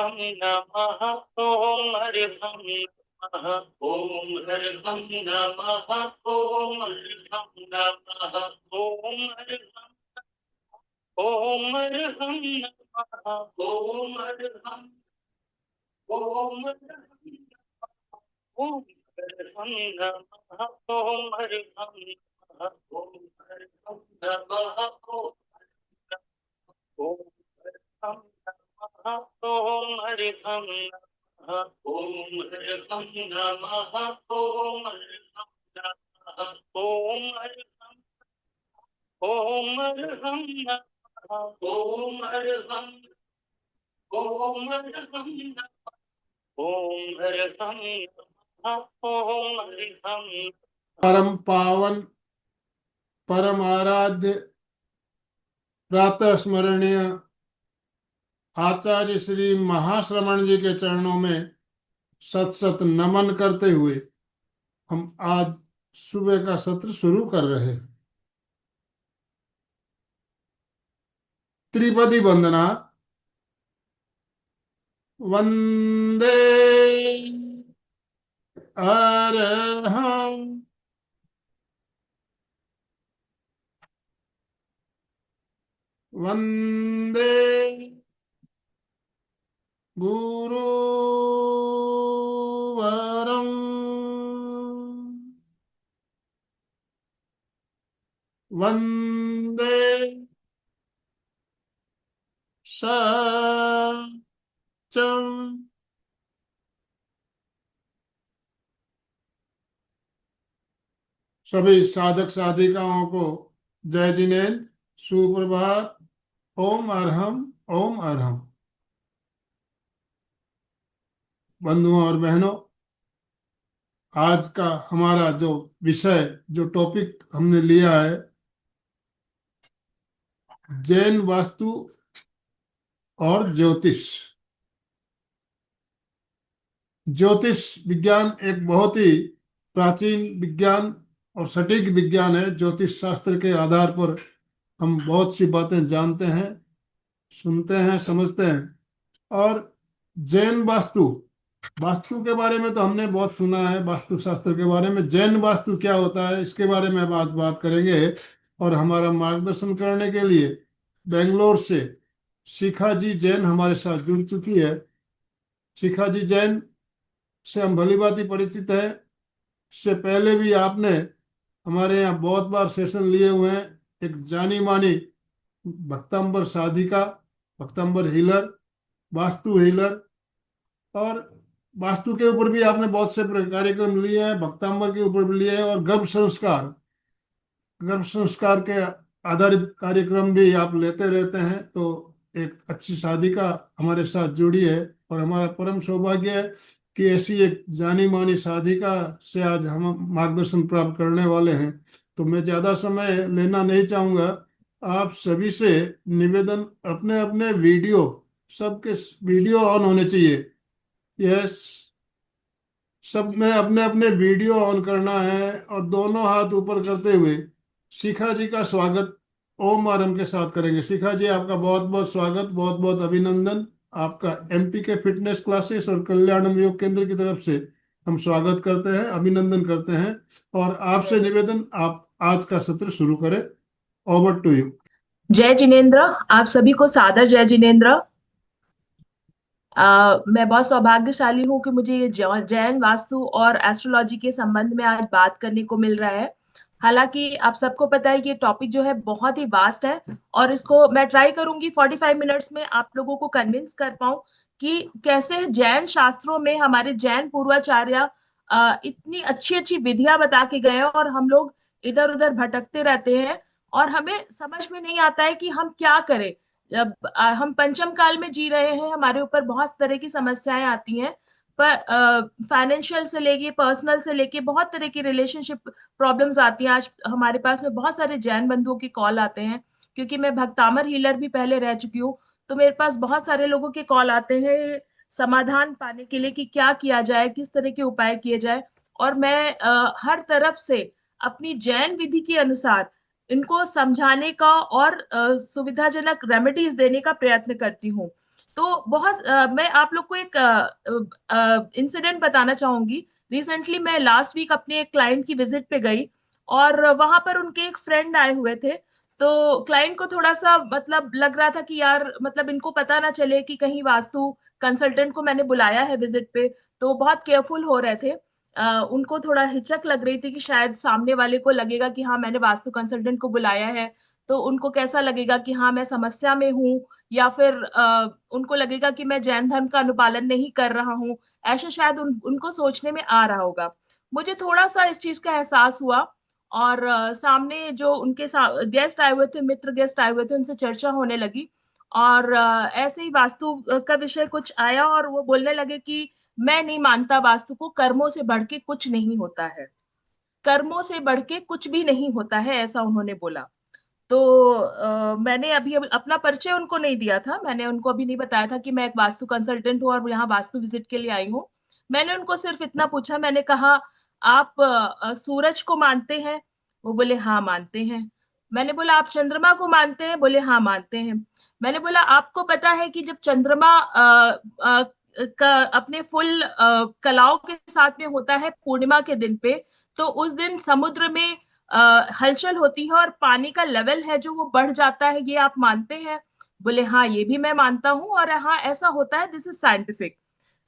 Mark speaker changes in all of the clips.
Speaker 1: हरिहं नमः ओम हरिहं नमः ओम हरिहं नमः ओम हरिहं नमः ओम हरिहं ओम हरिहं नमः ओम हरिहं ओम हरिहं ओम हरिहं नमः ओम हरिहं नमः ओम हरिहं नमः ओम हरिहं नमः ओम हरिहं नमः ओम हरिहं नमः ओम हरिहं नमः ओम हरिहं ओम हरिहं नमः ओम हरिहं ओम हरिहं नमः ओम हरिहं नमः ओम हरिहं
Speaker 2: परम पावन परम आराध्य प्रातः स्मरणीय आचार्य श्री महाश्रमण जी के चरणों में सत सत नमन करते हुए हम आज सुबह का सत्र शुरू कर रहे हैं। त्रिपदी वंदना। वंदे अरहं वंदे गुरुवरं वंदे सत्यं सभी साधक साधिकाओं को जय जिनेन्द्र, सुप्रभात। ओम अरहम, ओम अरहम। बंधुओं और बहनों, आज का हमारा जो विषय, जो टॉपिक हमने लिया है, जैन वास्तु और ज्योतिष। ज्योतिष विज्ञान एक बहुत ही प्राचीन विज्ञान और सटीक विज्ञान है। ज्योतिष शास्त्र के आधार पर हम बहुत सी बातें जानते हैं, सुनते हैं, समझते हैं। और जैन वास्तु, वास्तु के बारे में तो हमने बहुत सुना है, वास्तु शास्त्र के बारे में। जैन वास्तु क्या होता है, इसके बारे में हम आज बात करेंगे। और हमारा मार्गदर्शन करने के लिए बेंगलोर से शिखा जी जैन हमारे साथ जुड़ चुकी है। शिखा जी जैन से हम भली भांति परिचित है। इससे पहले भी आपने हमारे यहाँ बहुत बार सेशन लिए हुए हैं। एक जानी मानी भक्तंबर साधिका, भक्तंबर हीलर, वास्तु हीलर, और वास्तु के ऊपर भी आपने बहुत से कार्यक्रम लिए हैं, भक्तांबर के ऊपर भी लिए हैं, और गर्भ संस्कार के आधारित कार्यक्रम भी आप लेते रहते हैं। तो एक अच्छी साधिका हमारे साथ जुड़ी है और हमारा परम सौभाग्य है कि ऐसी एक जानी मानी साधिका से आज हम मार्गदर्शन प्राप्त करने वाले हैं। तो मैं ज्यादा समय लेना नहीं चाहूंगा। आप सभी से निवेदन, अपने अपने वीडियो, सबके वीडियो ऑन होने चाहिए। यस, सब में अपने अपने वीडियो ऑन करना है और दोनों हाथ ऊपर करते हुए शिखा जी का स्वागत ओम आरम के साथ करेंगे। शिखा जी, आपका बहुत बहुत स्वागत, बहुत बहुत अभिनंदन। आपका एमपी के फिटनेस क्लासेस और कल्याणम योग केंद्र की तरफ से हम स्वागत करते हैं, अभिनंदन करते हैं। और आपसे निवेदन, आप आज का सत्र शुरू करें। Over to you.
Speaker 3: जय जिनेन्द्र। आप सभी को सादर जय जिनेन्द्र। मैं बहुत सौभाग्यशाली हूँ कि मुझे ये जैन वास्तु और एस्ट्रोलॉजी के संबंध में आज बात करने को मिल रहा है। हालांकि आप सबको पता है कि ये टॉपिक जो है बहुत ही वास्ट है, और इसको मैं ट्राई करूंगी 45 मिनट्स में आप लोगों को कन्विंस कर पाऊं कि कैसे जैन शास्त्रों में हमारे जैन पूर्वाचार्य इतनी अच्छी अच्छी विधियां बता के गए हैं, और हम लोग इधर उधर भटकते रहते हैं और हमें समझ में नहीं आता है कि हम क्या करें। जब हम पंचम काल में जी रहे हैं, हमारे ऊपर बहुत तरह की समस्याएं आती हैं, पर फाइनेंशियल से लेके पर्सनल से लेके बहुत तरह की रिलेशनशिप प्रॉब्लम्स आती हैं। आज हमारे पास में बहुत सारे जैन बंधुओं के कॉल आते हैं, क्योंकि मैं भक्तामर हीलर भी पहले रह चुकी हूँ। तो मेरे पास बहुत सारे लोगों के कॉल आते हैं समाधान पाने के लिए कि क्या किया जाए, किस तरह के उपाय किए जाए। और मैं हर तरफ से अपनी जैन विधि के अनुसार इनको समझाने का और सुविधाजनक रेमेडीज देने का प्रयत्न करती हूँ। तो बहुत मैं आप लोग को एक इंसिडेंट बताना चाहूंगी। रिसेंटली मैं लास्ट वीक अपने एक क्लाइंट की विजिट पे गई, और वहां पर उनके एक फ्रेंड आए हुए थे। तो क्लाइंट को थोड़ा सा मतलब लग रहा था कि यार मतलब इनको पता ना चले कि कहीं वास्तु कंसल्टेंट को मैंने बुलाया है विजिट पे। तो बहुत केयरफुल हो रहे थे। उनको थोड़ा हिचक लग रही थी कि शायद सामने वाले को लगेगा कि हाँ मैंने वास्तु कंसल्टेंट को बुलाया है, तो उनको कैसा लगेगा कि हाँ मैं समस्या में हूँ, या फिर उनको लगेगा कि मैं जैन धर्म का अनुपालन नहीं कर रहा हूँ। ऐसा शायद उनको सोचने में आ रहा होगा। मुझे थोड़ा सा इस चीज का एहसास हुआ, और सामने जो उनके गेस्ट आए हुए थे, मित्र गेस्ट आए हुए थे, उनसे चर्चा होने लगी। और ऐसे ही वास्तु का विषय कुछ आया, और वो बोलने लगे कि मैं नहीं मानता वास्तु को, कर्मों से बढ़ के कुछ नहीं होता है, कर्मों से बढ़ के कुछ भी नहीं होता है, ऐसा उन्होंने बोला। तो मैंने अभी अपना परिचय उनको नहीं दिया था, मैंने उनको अभी नहीं बताया था कि मैं एक वास्तु कंसल्टेंट हूँ और यहाँ वास्तु विजिट के लिए आई हूँ। मैंने उनको सिर्फ इतना पूछा, मैंने कहा आप सूरज को मानते हैं? वो बोले हाँ मानते हैं। मैंने बोला आप चंद्रमा को मानते हैं? बोले हाँ मानते हैं। मैंने बोला आपको पता है कि जब चंद्रमा अपने फुल कलाओं के साथ में होता है पूर्णिमा के दिन पे, तो उस दिन समुद्र में हलचल होती है और पानी का लेवल है जो वो बढ़ जाता है, ये आप मानते हैं? बोले हाँ ये भी मैं मानता हूँ, और हाँ ऐसा होता है, दिस इज साइंटिफिक।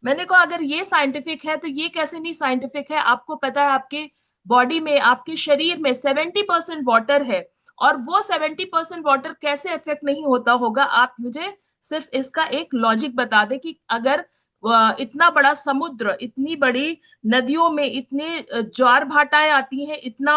Speaker 3: मैंने कहा अगर ये साइंटिफिक है तो ये कैसे नहीं साइंटिफिक है? आपको पता है आपके बॉडी में, आपके शरीर में 70% वाटर है, और वो 70% वाटर कैसे इफेक्ट नहीं होता होगा? आप मुझे सिर्फ इसका एक लॉजिक बता दे कि अगर इतना बड़ा समुद्र, इतनी बड़ी नदियों में इतने ज्वार भाटाएं आती हैं, इतना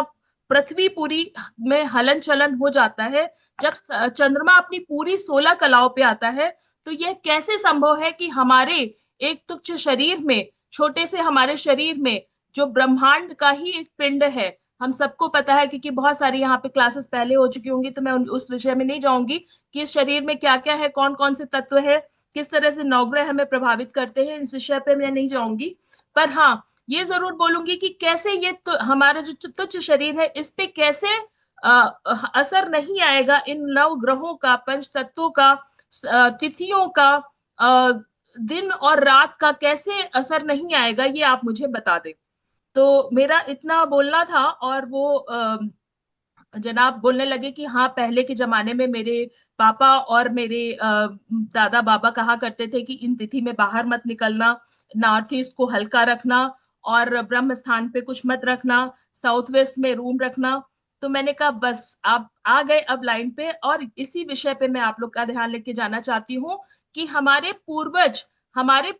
Speaker 3: पृथ्वी पूरी में हलन चलन हो जाता है, जब चंद्रमा अपनी पूरी 16 कलाओं पे आता है, तो यह कैसे संभव है कि हमारे एक तुच्छ शरीर में, छोटे से हमारे शरीर में, जो ब्रह्मांड का ही एक पिंड है, हम सबको पता है क्योंकि बहुत सारी यहाँ पे क्लासेस पहले हो चुकी होंगी, तो मैं उस विषय में नहीं जाऊंगी कि इस शरीर में क्या क्या है, कौन कौन से तत्व है, किस तरह से नवग्रह हमें प्रभावित करते हैं, इस विषय पे मैं नहीं जाऊंगी। पर हाँ ये जरूर बोलूंगी कि कैसे ये तो हमारा जो तुच्छ शरीर है इस पे कैसे असर नहीं आएगा इन नव ग्रहों का, पंच तत्वों का, तिथियों का, अ, दिन और रात का कैसे असर नहीं आएगा, ये आप मुझे बता दें। तो मेरा इतना बोलना था। और वो जनाब बोलने लगे कि हाँ पहले के जमाने में मेरे पापा और मेरे दादा बाबा कहा करते थे कि इन तिथि में बाहर मत निकलना, नॉर्थ ईस्ट को हल्का रखना, और ब्रह्म स्थान पे कुछ मत रखना, साउथ वेस्ट में रूम रखना। तो मैंने कहा बस आप आ गए अब लाइन पे, और इसी विषय पे मैं आप लोग का ध्यान लेके जाना चाहती हूँ कि हमारे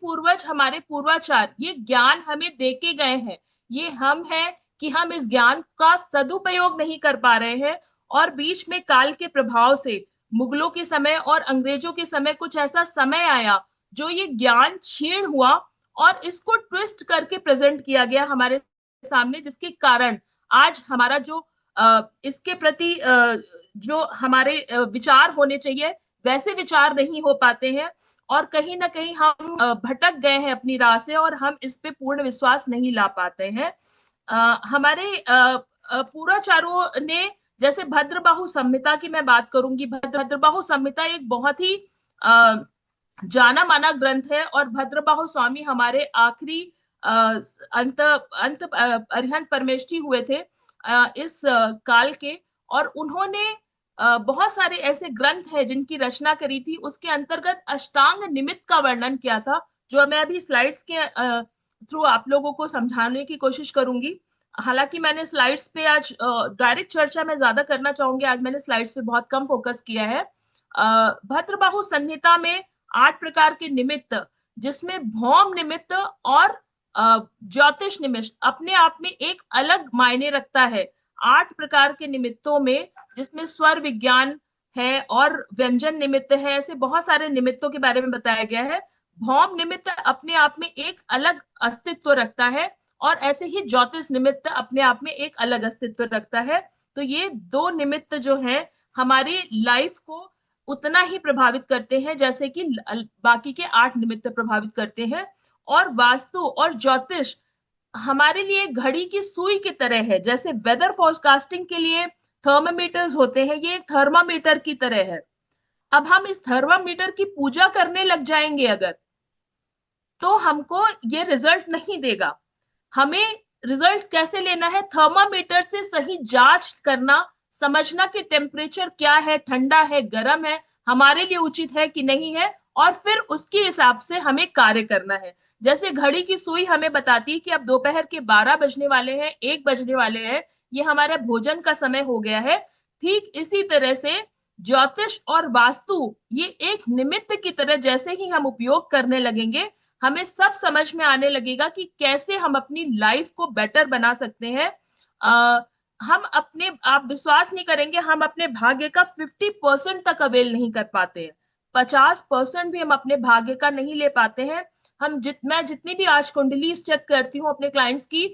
Speaker 3: पूर्वाचार ये ज्ञान हमें देके गए हैं। ये हम हैं कि हम इस ज्ञान का सदुपयोग नहीं कर पा रहे हैं, और बीच में काल के प्रभाव से मुगलों के समय और अंग्रेजों के समय कुछ ऐसा समय आया जो ये ज्ञान छीण हुआ, और इसको ट्विस्ट करके प्रेजेंट किया गया हमारे सामने, जिसके कारण आज हमारा जो इसके प्रति जो हमारे विचार होने चाहिए वैसे विचार नहीं हो पाते हैं, और कहीं ना कहीं हम भटक गए हैं अपनी राह से, और हम इस पे पूर्ण विश्वास नहीं ला पाते हैं। हमारे पूर्वाचारों ने, जैसे भद्रबाहु संहिता की मैं बात करूंगी, भद्रबाहु संहिता एक बहुत ही जाना माना ग्रंथ है, और भद्रबाहु स्वामी हमारे आखिरी अंत अंत अरिहंत परमेष्ठी हुए थे इस काल के। और उन्होंने बहुत सारे ऐसे ग्रंथ हैं जिनकी रचना करी थी, उसके अंतर्गत अष्टांग निमित्त का वर्णन किया था, जो मैं अभी स्लाइड्स के थ्रू आप लोगों को समझाने की कोशिश करूंगी। हालांकि मैंने स्लाइड्स पे आज डायरेक्ट चर्चा में ज्यादा करना चाहूंगी, आज मैंने स्लाइड्स पे बहुत कम फोकस किया है। भद्रबाहु संहिता में 8 प्रकार के निमित्त, जिसमें भौम निमित्त और ज्योतिष निमित्त अपने आप में एक अलग मायने रखता है। 8 प्रकार के निमित्तों में, जिसमें स्वर विज्ञान है और व्यंजन निमित्त है, ऐसे बहुत सारे निमित्तों के बारे में बताया गया है। भौम निमित्त अपने आप में एक अलग अस्तित्व रखता है, और ऐसे ही ज्योतिष निमित्त अपने आप में एक अलग अस्तित्व रखता है। तो ये दो निमित्त जो हैं हमारी लाइफ को उतना ही प्रभावित करते हैं जैसे कि बाकी के 8 निमित्त प्रभावित करते हैं। और वास्तु और ज्योतिष हमारे लिए घड़ी की सुई की तरह है, जैसे वेदर फोरकास्टिंग के लिए थर्मामीटर्स होते हैं, ये एक थर्मामीटर की तरह है। अब हम इस थर्मामीटर की पूजा करने लग जाएंगे अगर, तो हमको ये रिजल्ट नहीं देगा। हमें रिजल्ट्स कैसे लेना है? थर्मामीटर से सही जांच करना, समझना कि टेम्परेचर क्या है, ठंडा है, गर्म है, हमारे लिए उचित है कि नहीं है, और फिर उसके हिसाब से हमें कार्य करना है। जैसे घड़ी की सुई हमें बताती है कि अब दोपहर के 12 बजने वाले हैं, 1 बजने वाले हैं, ये हमारा भोजन का समय हो गया है। ठीक इसी तरह से ज्योतिष और वास्तु ये एक निमित्त की तरह जैसे ही हम उपयोग करने लगेंगे, हमें सब समझ में आने लगेगा कि कैसे हम अपनी लाइफ को बेटर बना सकते हैं। हम अपने, आप विश्वास नहीं करेंगे, हम अपने भाग्य का 50% तक अवेल नहीं कर पाते हैं। 50% भी हम अपने भाग्य का नहीं ले पाते हैं। मैं जितनी भी आज कुंडली चेक करती हूँ अपने क्लाइंट्स की,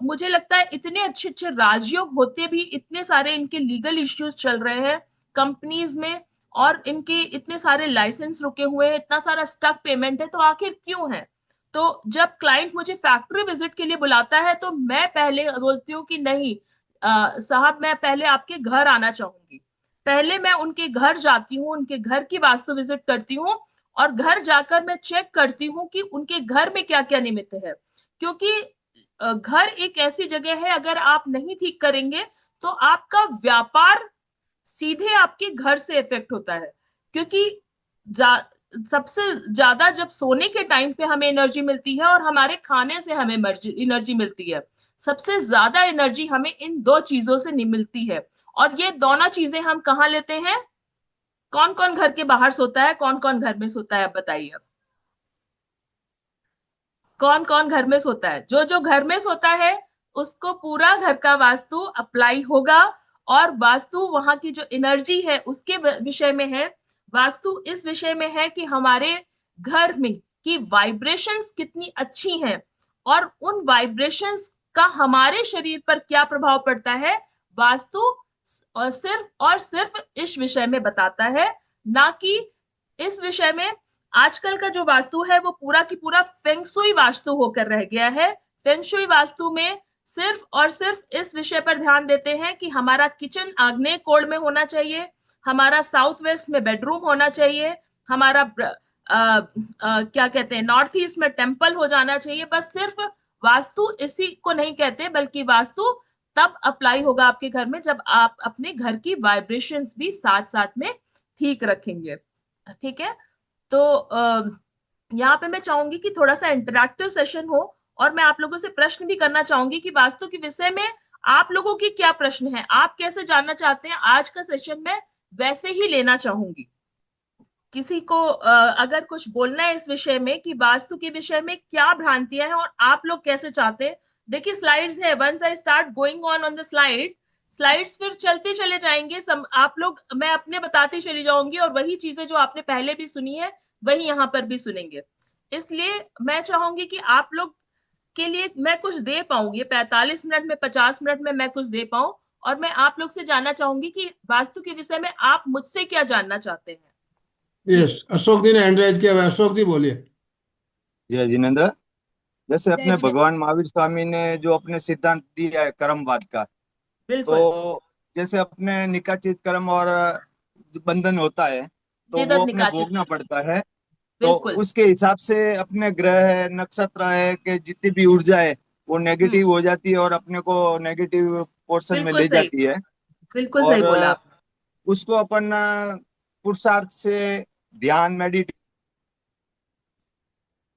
Speaker 3: मुझे लगता है इतने अच्छे अच्छे राजयोग होते भी इतने सारे इनके लीगल इश्यूज चल रहे हैं कंपनीज में, और इनके इतने सारे लाइसेंस रुके हुए हैं, इतना सारा स्टक पेमेंट है, तो आखिर क्यों है? तो जब क्लाइंट मुझे फैक्ट्री विजिट के लिए बुलाता है तो मैं पहले बोलती हूँ कि नहीं साहब, मैं पहले आपके घर आना चाहूंगी। पहले मैं उनके घर जाती हूँ, उनके घर की वास्तु विजिट करती हूँ, और घर जाकर मैं चेक करती हूँ कि उनके घर में क्या क्या निमित्त है। क्योंकि घर एक ऐसी जगह है, अगर आप नहीं ठीक करेंगे तो आपका व्यापार सीधे आपके घर से इफेक्ट होता है। क्योंकि जा, सबसे ज्यादा जब सोने के टाइम पे हमें एनर्जी मिलती है और हमारे खाने से हमें एनर्जी मिलती है, सबसे ज्यादा एनर्जी हमें इन दो चीजों से नहीं मिलती है। और ये दोनों चीजें हम कहाँ लेते हैं? कौन कौन घर के बाहर सोता है, कौन कौन घर में सोता है, आप बताइए। अब कौन कौन घर में सोता है? जो जो घर में सोता है उसको पूरा घर का वास्तु अप्लाई होगा। और वास्तु वहां की जो एनर्जी है उसके विषय में है। वास्तु इस विषय में है कि हमारे घर में की वाइब्रेशंस कितनी अच्छी हैं, और उन वाइब्रेशंस का हमारे शरीर पर क्या प्रभाव पड़ता है, वास्तु और सिर्फ इस विषय में बताता है, ना कि इस विषय में। आजकल का जो वास्तु है वो पूरा की पूरा फेंगशुई वास्तु होकर रह गया है। फेंगशुई वास्तु में सिर्फ और सिर्फ इस विषय पर ध्यान देते हैं कि हमारा किचन आग्नेय कोण में होना चाहिए, हमारा साउथ वेस्ट में बेडरूम होना चाहिए, हमारा क्या कहते हैं, नॉर्थ ईस्ट में टेम्पल हो जाना चाहिए। बस सिर्फ वास्तु इसी को नहीं कहते, बल्कि वास्तु तब अप्लाई होगा आपके घर में जब आप अपने घर की वाइब्रेशंस भी साथ साथ में ठीक रखेंगे। ठीक है? तो यहाँ पे मैं चाहूंगी कि थोड़ा सा इंटरैक्टिव सेशन हो, और मैं आप लोगों से प्रश्न भी करना चाहूंगी कि वास्तु के विषय में आप लोगों की क्या प्रश्न है, आप कैसे जानना चाहते हैं। आज का सेशन मैं वैसे ही लेना चाहूंगी। किसी को अगर कुछ बोलना है इस विषय में कि वास्तु के विषय में क्या भ्रांतियां हैं और आप लोग कैसे चाहते हैं। देखिए स्लाइड्स है, once I start going on the slides फिर चलते चले जाएंगे आप लोग, मैं अपने बताती चली जाऊंगी, और वही चीजें जो आपने पहले भी सुनी है वही यहाँ पर भी सुनेंगे। इसलिए मैं चाहूंगी कि आप लोग के लिए मैं कुछ दे पाऊंगी, 45 मिनट में, 50 मिनट में मैं कुछ दे पाऊं। और मैं आप लोग से जानना चाहूंगी कि वास्तु के विषय में आप मुझसे क्या जानना चाहते हैं। जी।
Speaker 2: यस, अशोक जी ने हैंड रेज किया हुआ है। अशोक जी बोलिए।
Speaker 4: जय जिनेन्द्र। जैसे
Speaker 3: जय
Speaker 4: अपने
Speaker 3: जिनेन्द्र।
Speaker 4: भगवान महावीर स्वामी ने जो अपने सिद्धांत दिया है कर्मवाद का,
Speaker 3: बिल्कुल।
Speaker 4: तो जैसे अपने निकाचित कर्म और जो बंधन होता है तो वो
Speaker 3: निदत
Speaker 4: अपने
Speaker 3: निकाचित
Speaker 4: भोगना
Speaker 3: कर्म।
Speaker 4: पड़ता है। तो
Speaker 3: बिल्कुल।
Speaker 4: उसके हिसाब से अपने ग्रह है, नक्षत्र है कि जितनी भी ऊर्जा है वो
Speaker 3: हम्म।
Speaker 4: नेगेटिव हो जाती है और अपने को नेगेटिव पोर्शन में
Speaker 3: बिल्कुल
Speaker 4: ले
Speaker 3: सही।
Speaker 4: जाती है।
Speaker 3: बिल्कुल सही
Speaker 4: और
Speaker 3: बोला आप।
Speaker 4: उसको अपन पुरुषार्थ से, ध्यान, मेडिटेशन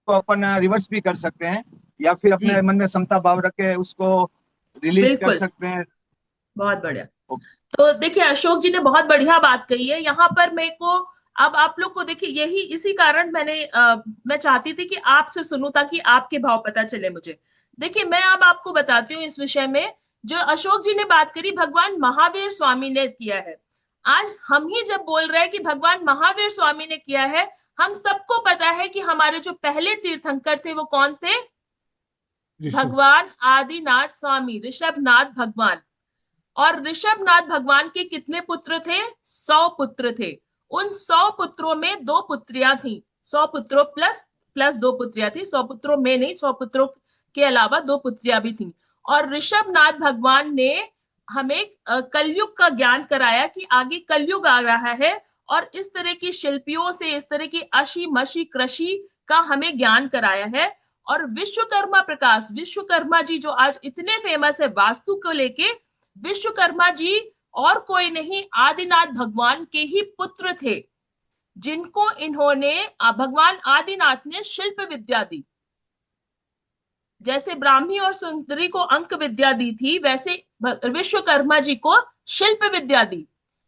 Speaker 4: को अपन रिवर्स भी कर सकते हैं, या फिर
Speaker 3: जी।
Speaker 4: अपने मन में समता भाव रख के उसको रिलीज कर
Speaker 3: बिल्कुल।
Speaker 4: सकते हैं।
Speaker 3: बहुत बढ़िया। तो देखिए अशोक जी ने बहुत बढ़िया बात कही है यहाँ पर मेरे को। अब आप लोग को देखिए, यही इसी कारण मैं चाहती थी कि आपसे सुनूं ताकि आपके भाव पता चले मुझे। देखिए मैं अब आपको बताती हूँ इस विषय में। जो अशोक जी ने बात करी भगवान महावीर स्वामी ने किया है, आज हम ही जब बोल रहे हैं कि भगवान महावीर स्वामी ने किया है, हम सबको पता है कि हमारे जो पहले तीर्थंकर थे वो कौन थे?
Speaker 2: ऋषभ।
Speaker 3: भगवान आदिनाथ स्वामी, ऋषभनाथ भगवान। और ऋषभनाथ भगवान के कितने पुत्र थे? 100 पुत्र थे। उन 100 पुत्रों में दो पुत्रियां थी। 100 पुत्रों प्लस प्लस दो पुत्रियां थी, 100 पुत्रों में नहीं, 100 पुत्रों के अलावा दो पुत्रियां भी थी। और ऋषभनाथ भगवान ने हमें कलयुग का ज्ञान कराया कि आगे कलयुग आ रहा है, और इस तरह की शिल्पियों से, इस तरह की अशी मशी कृषि का हमें ज्ञान कराया है। और विश्वकर्मा प्रकाश, विश्वकर्मा जी जो आज इतने फेमस है वास्तु को लेके, विश्वकर्मा जी और कोई नहीं, आदिनाथ भगवान के ही पुत्र थे, जिनको इन्होंने भगवान आदिनाथ ने शिल्प विद्या दी। जैसे ब्राह्मी और सुंदरी को अंक विद्या दी थी, वैसे विश्वकर्मा जी को शिल्प विद्या दी।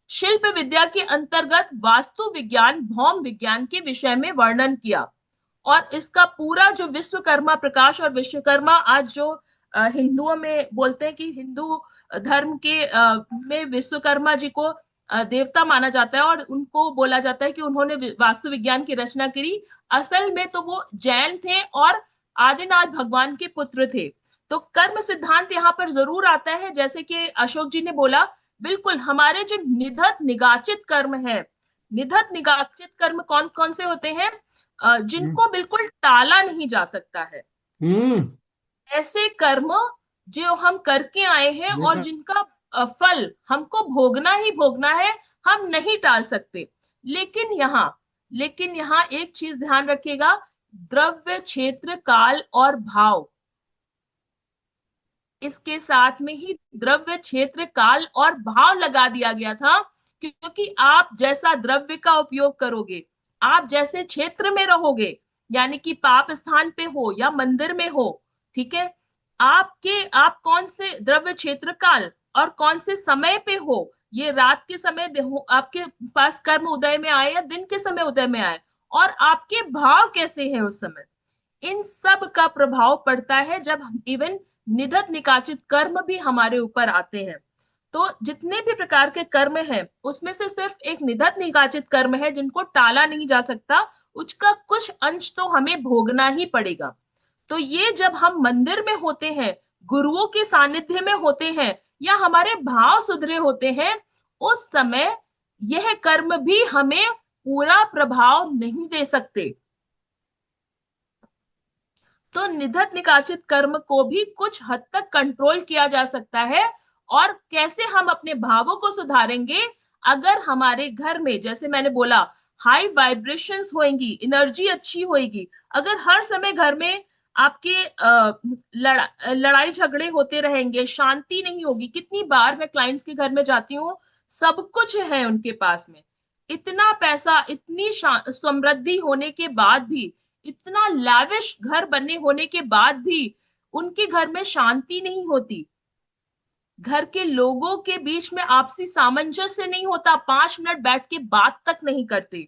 Speaker 3: शिल्प विद्या के अंतर्गत वास्तु विज्ञान, भौम विज्ञान के विषय में वर्णन किया। और इसका पूरा जो विश्वकर्मा प्रकाश और विश्वकर्मा, आज जो हिंदुओं में बोलते हैं कि हिंदू धर्म के में विश्वकर्मा जी को देवता माना जाता है और उनको बोला जाता है कि उन्होंने वास्तु विज्ञान की रचना करी। असल में तो वो जैन थे और आदिनाथ भगवान के पुत्र थे। तो कर्म सिद्धांत यहाँ पर जरूर आता है, जैसे कि अशोक जी ने बोला, बिल्कुल हमारे जो निधत निगाचित कर्म है, निधत निगाचित कर्म कौन कौन से होते हैं, जिनको बिल्कुल टाला नहीं जा सकता है,
Speaker 2: हम्म।
Speaker 3: ऐसे कर्म जो हम करके आए हैं और
Speaker 2: देखा।
Speaker 3: जिनका फल हमको भोगना ही भोगना है, हम नहीं टाल सकते। लेकिन यहाँ एक चीज ध्यान रखिएगा, द्रव्य, क्षेत्र, काल और भाव, इसके साथ में ही द्रव्य, क्षेत्र, काल और भाव लगा दिया गया था। क्योंकि आप जैसा द्रव्य का उपयोग करोगे, आप जैसे क्षेत्र में रहोगे, यानी कि पाप स्थान पे हो या मंदिर में हो, ठीक है, आप कौन से द्रव्य, क्षेत्र, काल और कौन से समय पे हो, ये रात के समय आपके पास कर्म उदय में आए या दिन के समय उदय में आए, और आपके भाव कैसे हैं उस समय, इन सब का प्रभाव पड़ता है जब इवन निधत निकाचित कर्म भी हमारे ऊपर आते हैं। तो जितने भी प्रकार के कर्म हैं, उसमें से सिर्फ एक निधत निकाचित कर्म है जिनको टाला नहीं जा सकता, उसका कुछ अंश तो हमें भोगना ही पड़ेगा। तो ये जब हम मंदिर में होते हैं, गुरुओं के सानिध्य में होते हैं, या हमारे भाव सुधरे होते हैं, उस समय यह कर्म भी हमें पूरा प्रभाव नहीं दे सकते। तो निधत निकाचित कर्म को भी कुछ हद तक कंट्रोल किया जा सकता है। और कैसे हम अपने भावों को सुधारेंगे, अगर हमारे घर में, जैसे मैंने बोला, हाई वाइब्रेशंस होंगी, एनर्जी अच्छी होगी, अगर हर समय घर में आपके लड़ाई झगड़े होते रहेंगे, शांति नहीं होगी। कितनी बार मैं क्लाइंट्स के घर में जाती हूँ, सब कुछ है उनके पास में, इतना पैसा, इतनी समृद्धि होने के बाद भी, इतना लाविश घर बनने होने के बाद भी उनके घर में शांति नहीं होती, घर के लोगों के बीच में आपसी सामंजस्य नहीं होता, 5 मिनट बैठ के बात तक नहीं करते।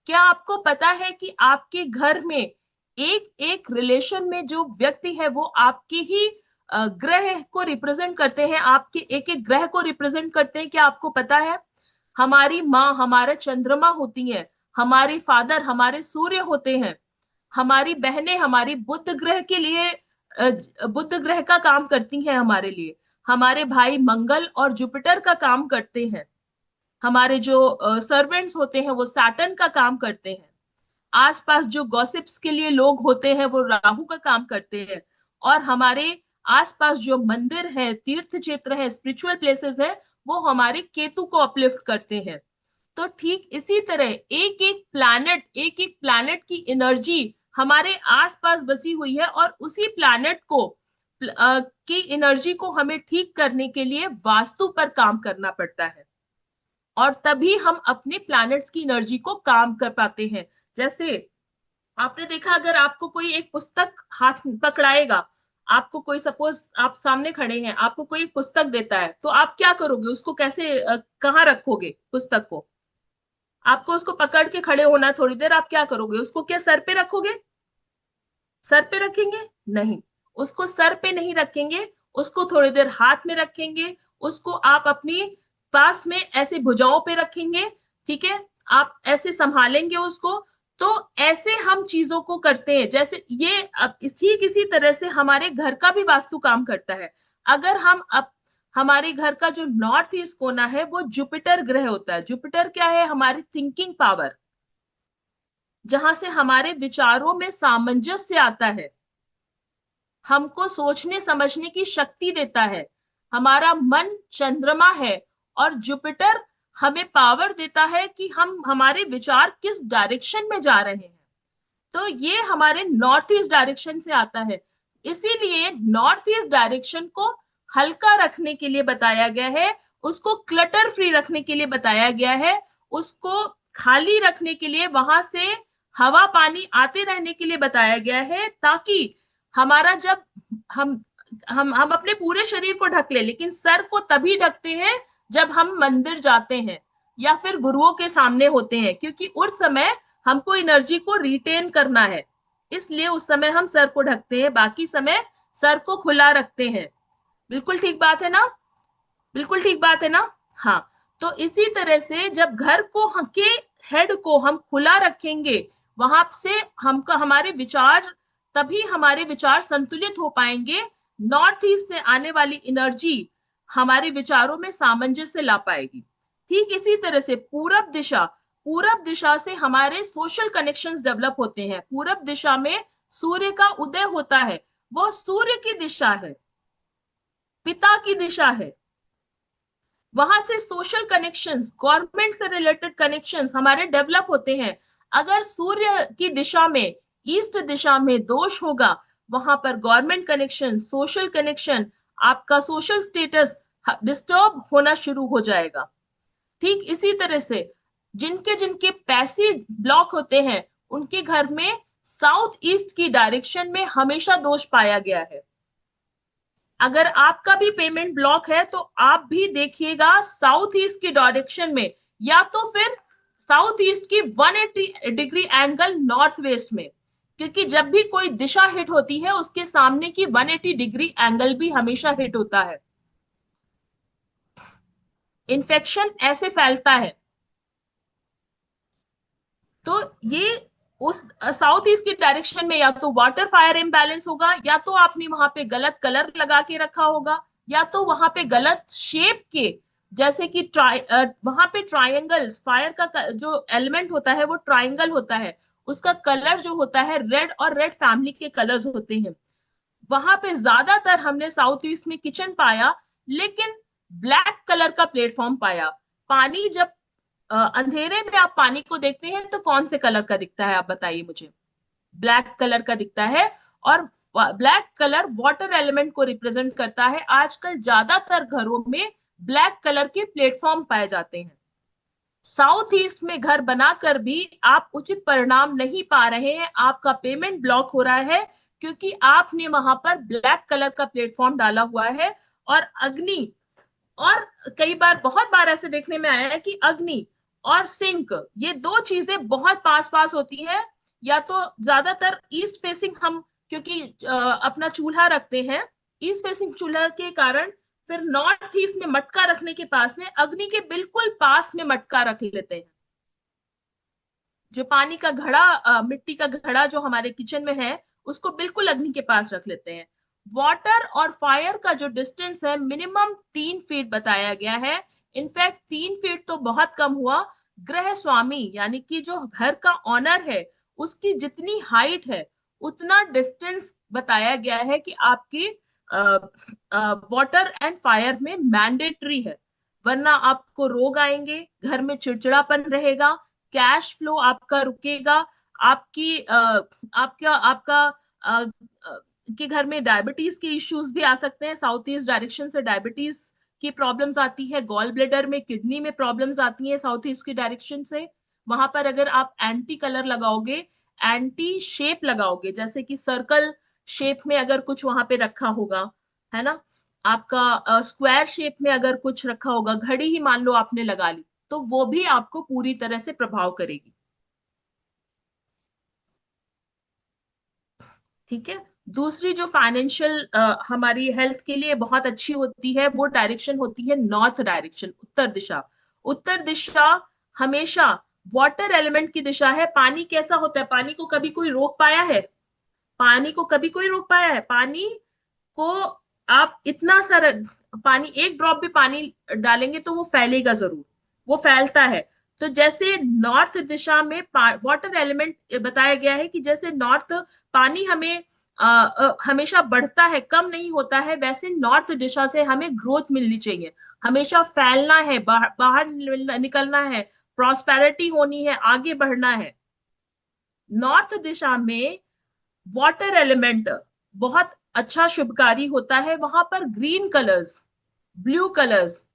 Speaker 3: क्या आपको पता है कि आपके घर में एक एक रिलेशन में जो व्यक्ति है वो आपके ही ग्रह को रिप्रेजेंट करते हैं, आपके एक एक ग्रह को रिप्रेजेंट करते हैं? क्या आपको पता है? हमारी माँ हमारे चंद्रमा होती है, हमारे फादर हमारे सूर्य होते हैं, हमारी बहनें हमारी बुध ग्रह के लिए बुध ग्रह का काम करती हैं हमारे लिए, हमारे भाई मंगल और जुपिटर का काम करते हैं, हमारे जो सर्वेंट्स होते हैं वो सैटर्न का काम करते हैं, आसपास जो गॉसिप्स के लिए लोग होते हैं वो राहु का काम करते हैं, और हमारे आसपास जो मंदिर है, तीर्थ क्षेत्र है, स्पिरिचुअल प्लेसेस है, वो हमारे केतु को अपलिफ्ट करते हैं। तो ठीक इसी तरह एक एक प्लैनेट की एनर्जी हमारे आसपास बसी हुई है, और उसी प्लैनेट को की एनर्जी को हमें ठीक करने के लिए वास्तु पर काम करना पड़ता है, और तभी हम अपने प्लैनेट्स की एनर्जी को काम कर पाते हैं। जैसे आपने देखा, अगर आपको कोई एक पुस्तक हाथ पकड़ाएगा, आपको कोई, सपोज आप सामने खड़े हैं, आपको कोई पुस्तक देता है, तो आप क्या करोगे, उसको कैसे कहाँ रखोगे पुस्तक को? आपको उसको पकड़ के खड़े होना, थोड़ी देर आप क्या करोगे, उसको क्या सर पे रखोगे? सर पे रखेंगे? नहीं, उसको सर पे नहीं रखेंगे, उसको थोड़ी देर हाथ में रखेंगे, उसको आप अपनी पास में ऐसे भुजाओं पे रखेंगे, ठीक है, आप ऐसे संभालेंगे उसको। तो ऐसे हम चीजों को करते हैं। जैसे ये ठीक इसी तरह से हमारे घर का भी वास्तु काम करता है। अगर हमारे घर का जो नॉर्थ ईस्ट कोना है वो जुपिटर ग्रह होता है। जुपिटर क्या है? हमारी थिंकिंग पावर, जहां से हमारे विचारों में सामंजस्य आता है, हमको सोचने समझने की शक्ति देता है। हमारा मन चंद्रमा है, और जुपिटर हमें पावर देता है कि हम हमारे विचार किस डायरेक्शन में जा रहे हैं। तो ये हमारे नॉर्थ ईस्ट डायरेक्शन से आता है। इसीलिए नॉर्थ ईस्ट डायरेक्शन को हल्का रखने के लिए बताया गया है, उसको क्लटर फ्री रखने के लिए बताया गया है, उसको खाली रखने के लिए, वहां से हवा पानी आते रहने के लिए बताया गया है, ताकि हमारा जब हम हम अपने पूरे शरीर को ढक ले, लेकिन सर को तभी ढकते हैं जब हम मंदिर जाते हैं या फिर गुरुओं के सामने होते हैं, क्योंकि उस समय हमको एनर्जी को रिटेन करना है, इसलिए उस समय हम सर को ढकते हैं, बाकी समय सर को खुला रखते हैं। बिल्कुल ठीक बात है ना? बिल्कुल ठीक बात है ना? हाँ। तो इसी तरह से जब घर को के हेड को हम खुला रखेंगे, वहां से हमका हमारे विचार, तभी हमारे विचार संतुलित हो पाएंगे, नॉर्थ ईस्ट से आने वाली एनर्जी हमारे विचारों में सामंजस्य ला पाएगी। ठीक इसी तरह से पूरब दिशा से हमारे सोशल कनेक्शंस डेवलप होते हैं। पूरब दिशा में सूर्य का उदय होता है, वो सूर्य की दिशा है, पिता की दिशा है। वहां से सोशल कनेक्शंस, गवर्नमेंट से रिलेटेड कनेक्शंस हमारे डेवलप होते हैं। अगर सूर्य की दिशा में, ईस्ट दिशा में दोष होगा, वहां पर गवर्नमेंट कनेक्शन, सोशल कनेक्शन, आपका सोशल स्टेटस डिस्टर्ब होना शुरू हो जाएगा। ठीक इसी तरह से जिनके जिनके पैसे ब्लॉक होते हैं, उनके घर में साउथ ईस्ट की डायरेक्शन में हमेशा दोष पाया गया है। अगर आपका भी पेमेंट ब्लॉक है तो आप भी देखिएगा साउथ ईस्ट की डायरेक्शन में, या तो फिर साउथ ईस्ट की 180 डिग्री एंगल नॉर्थ वेस्ट में, क्योंकि जब भी कोई दिशा हिट होती है उसके सामने की 180 डिग्री एंगल भी हमेशा हिट होता है। इन्फेक्शन ऐसे फैलता है। तो ये उस साउथ ईस्ट की डायरेक्शन में या तो वाटर फायर इम्बैलेंस होगा, या तो आपने वहां पे गलत कलर लगा के रखा होगा, या तो वहां पे गलत शेप के, जैसे कि वहां पे ट्रायंगल्स, फायर का जो एलिमेंट होता है वो ट्रायंगल होता है, उसका कलर जो होता है रेड, और रेड फैमिली के कलर्स होते हैं। वहां पे ज्यादातर हमने साउथ ईस्ट में किचन पाया, लेकिन ब्लैक कलर का प्लेटफॉर्म पाया। पानी जब अंधेरे में आप पानी को देखते हैं तो कौन से कलर का दिखता है, आप बताइए मुझे? ब्लैक कलर का दिखता है, और ब्लैक कलर वाटर एलिमेंट को रिप्रेजेंट करता है। आजकल ज्यादातर घरों में ब्लैक कलर के प्लेटफॉर्म पाए जाते हैं। साउथ ईस्ट में घर बनाकर भी आप उचित परिणाम नहीं पा रहे हैं, आपका पेमेंट ब्लॉक हो रहा है, क्योंकि आपने वहां पर ब्लैक कलर का प्लेटफॉर्म डाला हुआ है। और अग्नि, और कई बार, बहुत बार ऐसे देखने में आया है कि अग्नि और सिंक, ये दो चीजें बहुत पास पास होती हैं। या तो ज्यादातर ईस्ट फेसिंग हम, क्योंकि अपना चूल्हा रखते हैं ईस्ट फेसिंग चूल्हा के कारण, फिर नॉर्थ ईस्ट में मटका रखने के पास में, अग्नि के बिल्कुल पास में मटका रख लेते हैं। जो पानी का घड़ा, मिट्टी का घड़ा जो हमारे किचन में है, उसको बिल्कुल अग्नि के पास रख लेते हैं। वाटर और फायर का जो डिस्टेंस है मिनिमम 3 फीट बताया गया है। इनफैक्ट 3 फीट तो बहुत कम हुआ। गृह स्वामी यानी कि जो घर का ऑनर है, उसकी जितनी हाइट है उतना डिस्टेंस बताया गया है कि आपकी वाटर एंड फायर में मैंडेटरी है, वरना आपको रोग आएंगे, घर में चिड़चिड़ापन रहेगा, कैश फ्लो आपका रुकेगा, आपकी आपका आपका अ, अ, के घर में डायबिटीज के इश्यूज भी आ सकते हैं। साउथ ईस्ट डायरेक्शन से डायबिटीज की प्रॉब्लम्स आती है, गॉल ब्लेडर में, किडनी में प्रॉब्लम्स आती है साउथ ईस्ट की डायरेक्शन से। वहां पर अगर आप एंटी कलर लगाओगे, एंटी शेप लगाओगे, जैसे कि सर्कल शेप में अगर कुछ वहां पे रखा होगा, है ना, आपका स्क्वायर शेप में अगर कुछ रखा होगा, घड़ी ही मान लो आपने लगा ली, तो वो भी आपको पूरी तरह से प्रभाव करेगी। ठीक है। दूसरी जो फाइनेंशियल हमारी हेल्थ के लिए बहुत अच्छी होती है, वो डायरेक्शन होती है नॉर्थ डायरेक्शन, उत्तर दिशा। उत्तर दिशा हमेशा वाटर एलिमेंट की दिशा है। पानी कैसा होता है? पानी को कभी कोई रोक पाया है? पानी को कभी कोई रोक पाया है? पानी को आप इतना सारा पानी, एक ड्रॉप भी पानी डालेंगे तो वो फैलेगा जरूर, वो फैलता है। तो जैसे नॉर्थ दिशा में वाटर एलिमेंट बताया गया है कि जैसे नॉर्थ, पानी हमें हमेशा बढ़ता है, कम नहीं होता है, वैसे नॉर्थ दिशा से हमें ग्रोथ मिलनी चाहिए, हमेशा फैलना है, बाहर निकलना है, प्रॉस्पेरिटी होनी है, आगे बढ़ना है। नॉर्थ दिशा में वाटर एलिमेंट बहुत अच्छा शुभकारी होता है, वहां पर ग्रीन कलर्स, ब्लू कलर्स,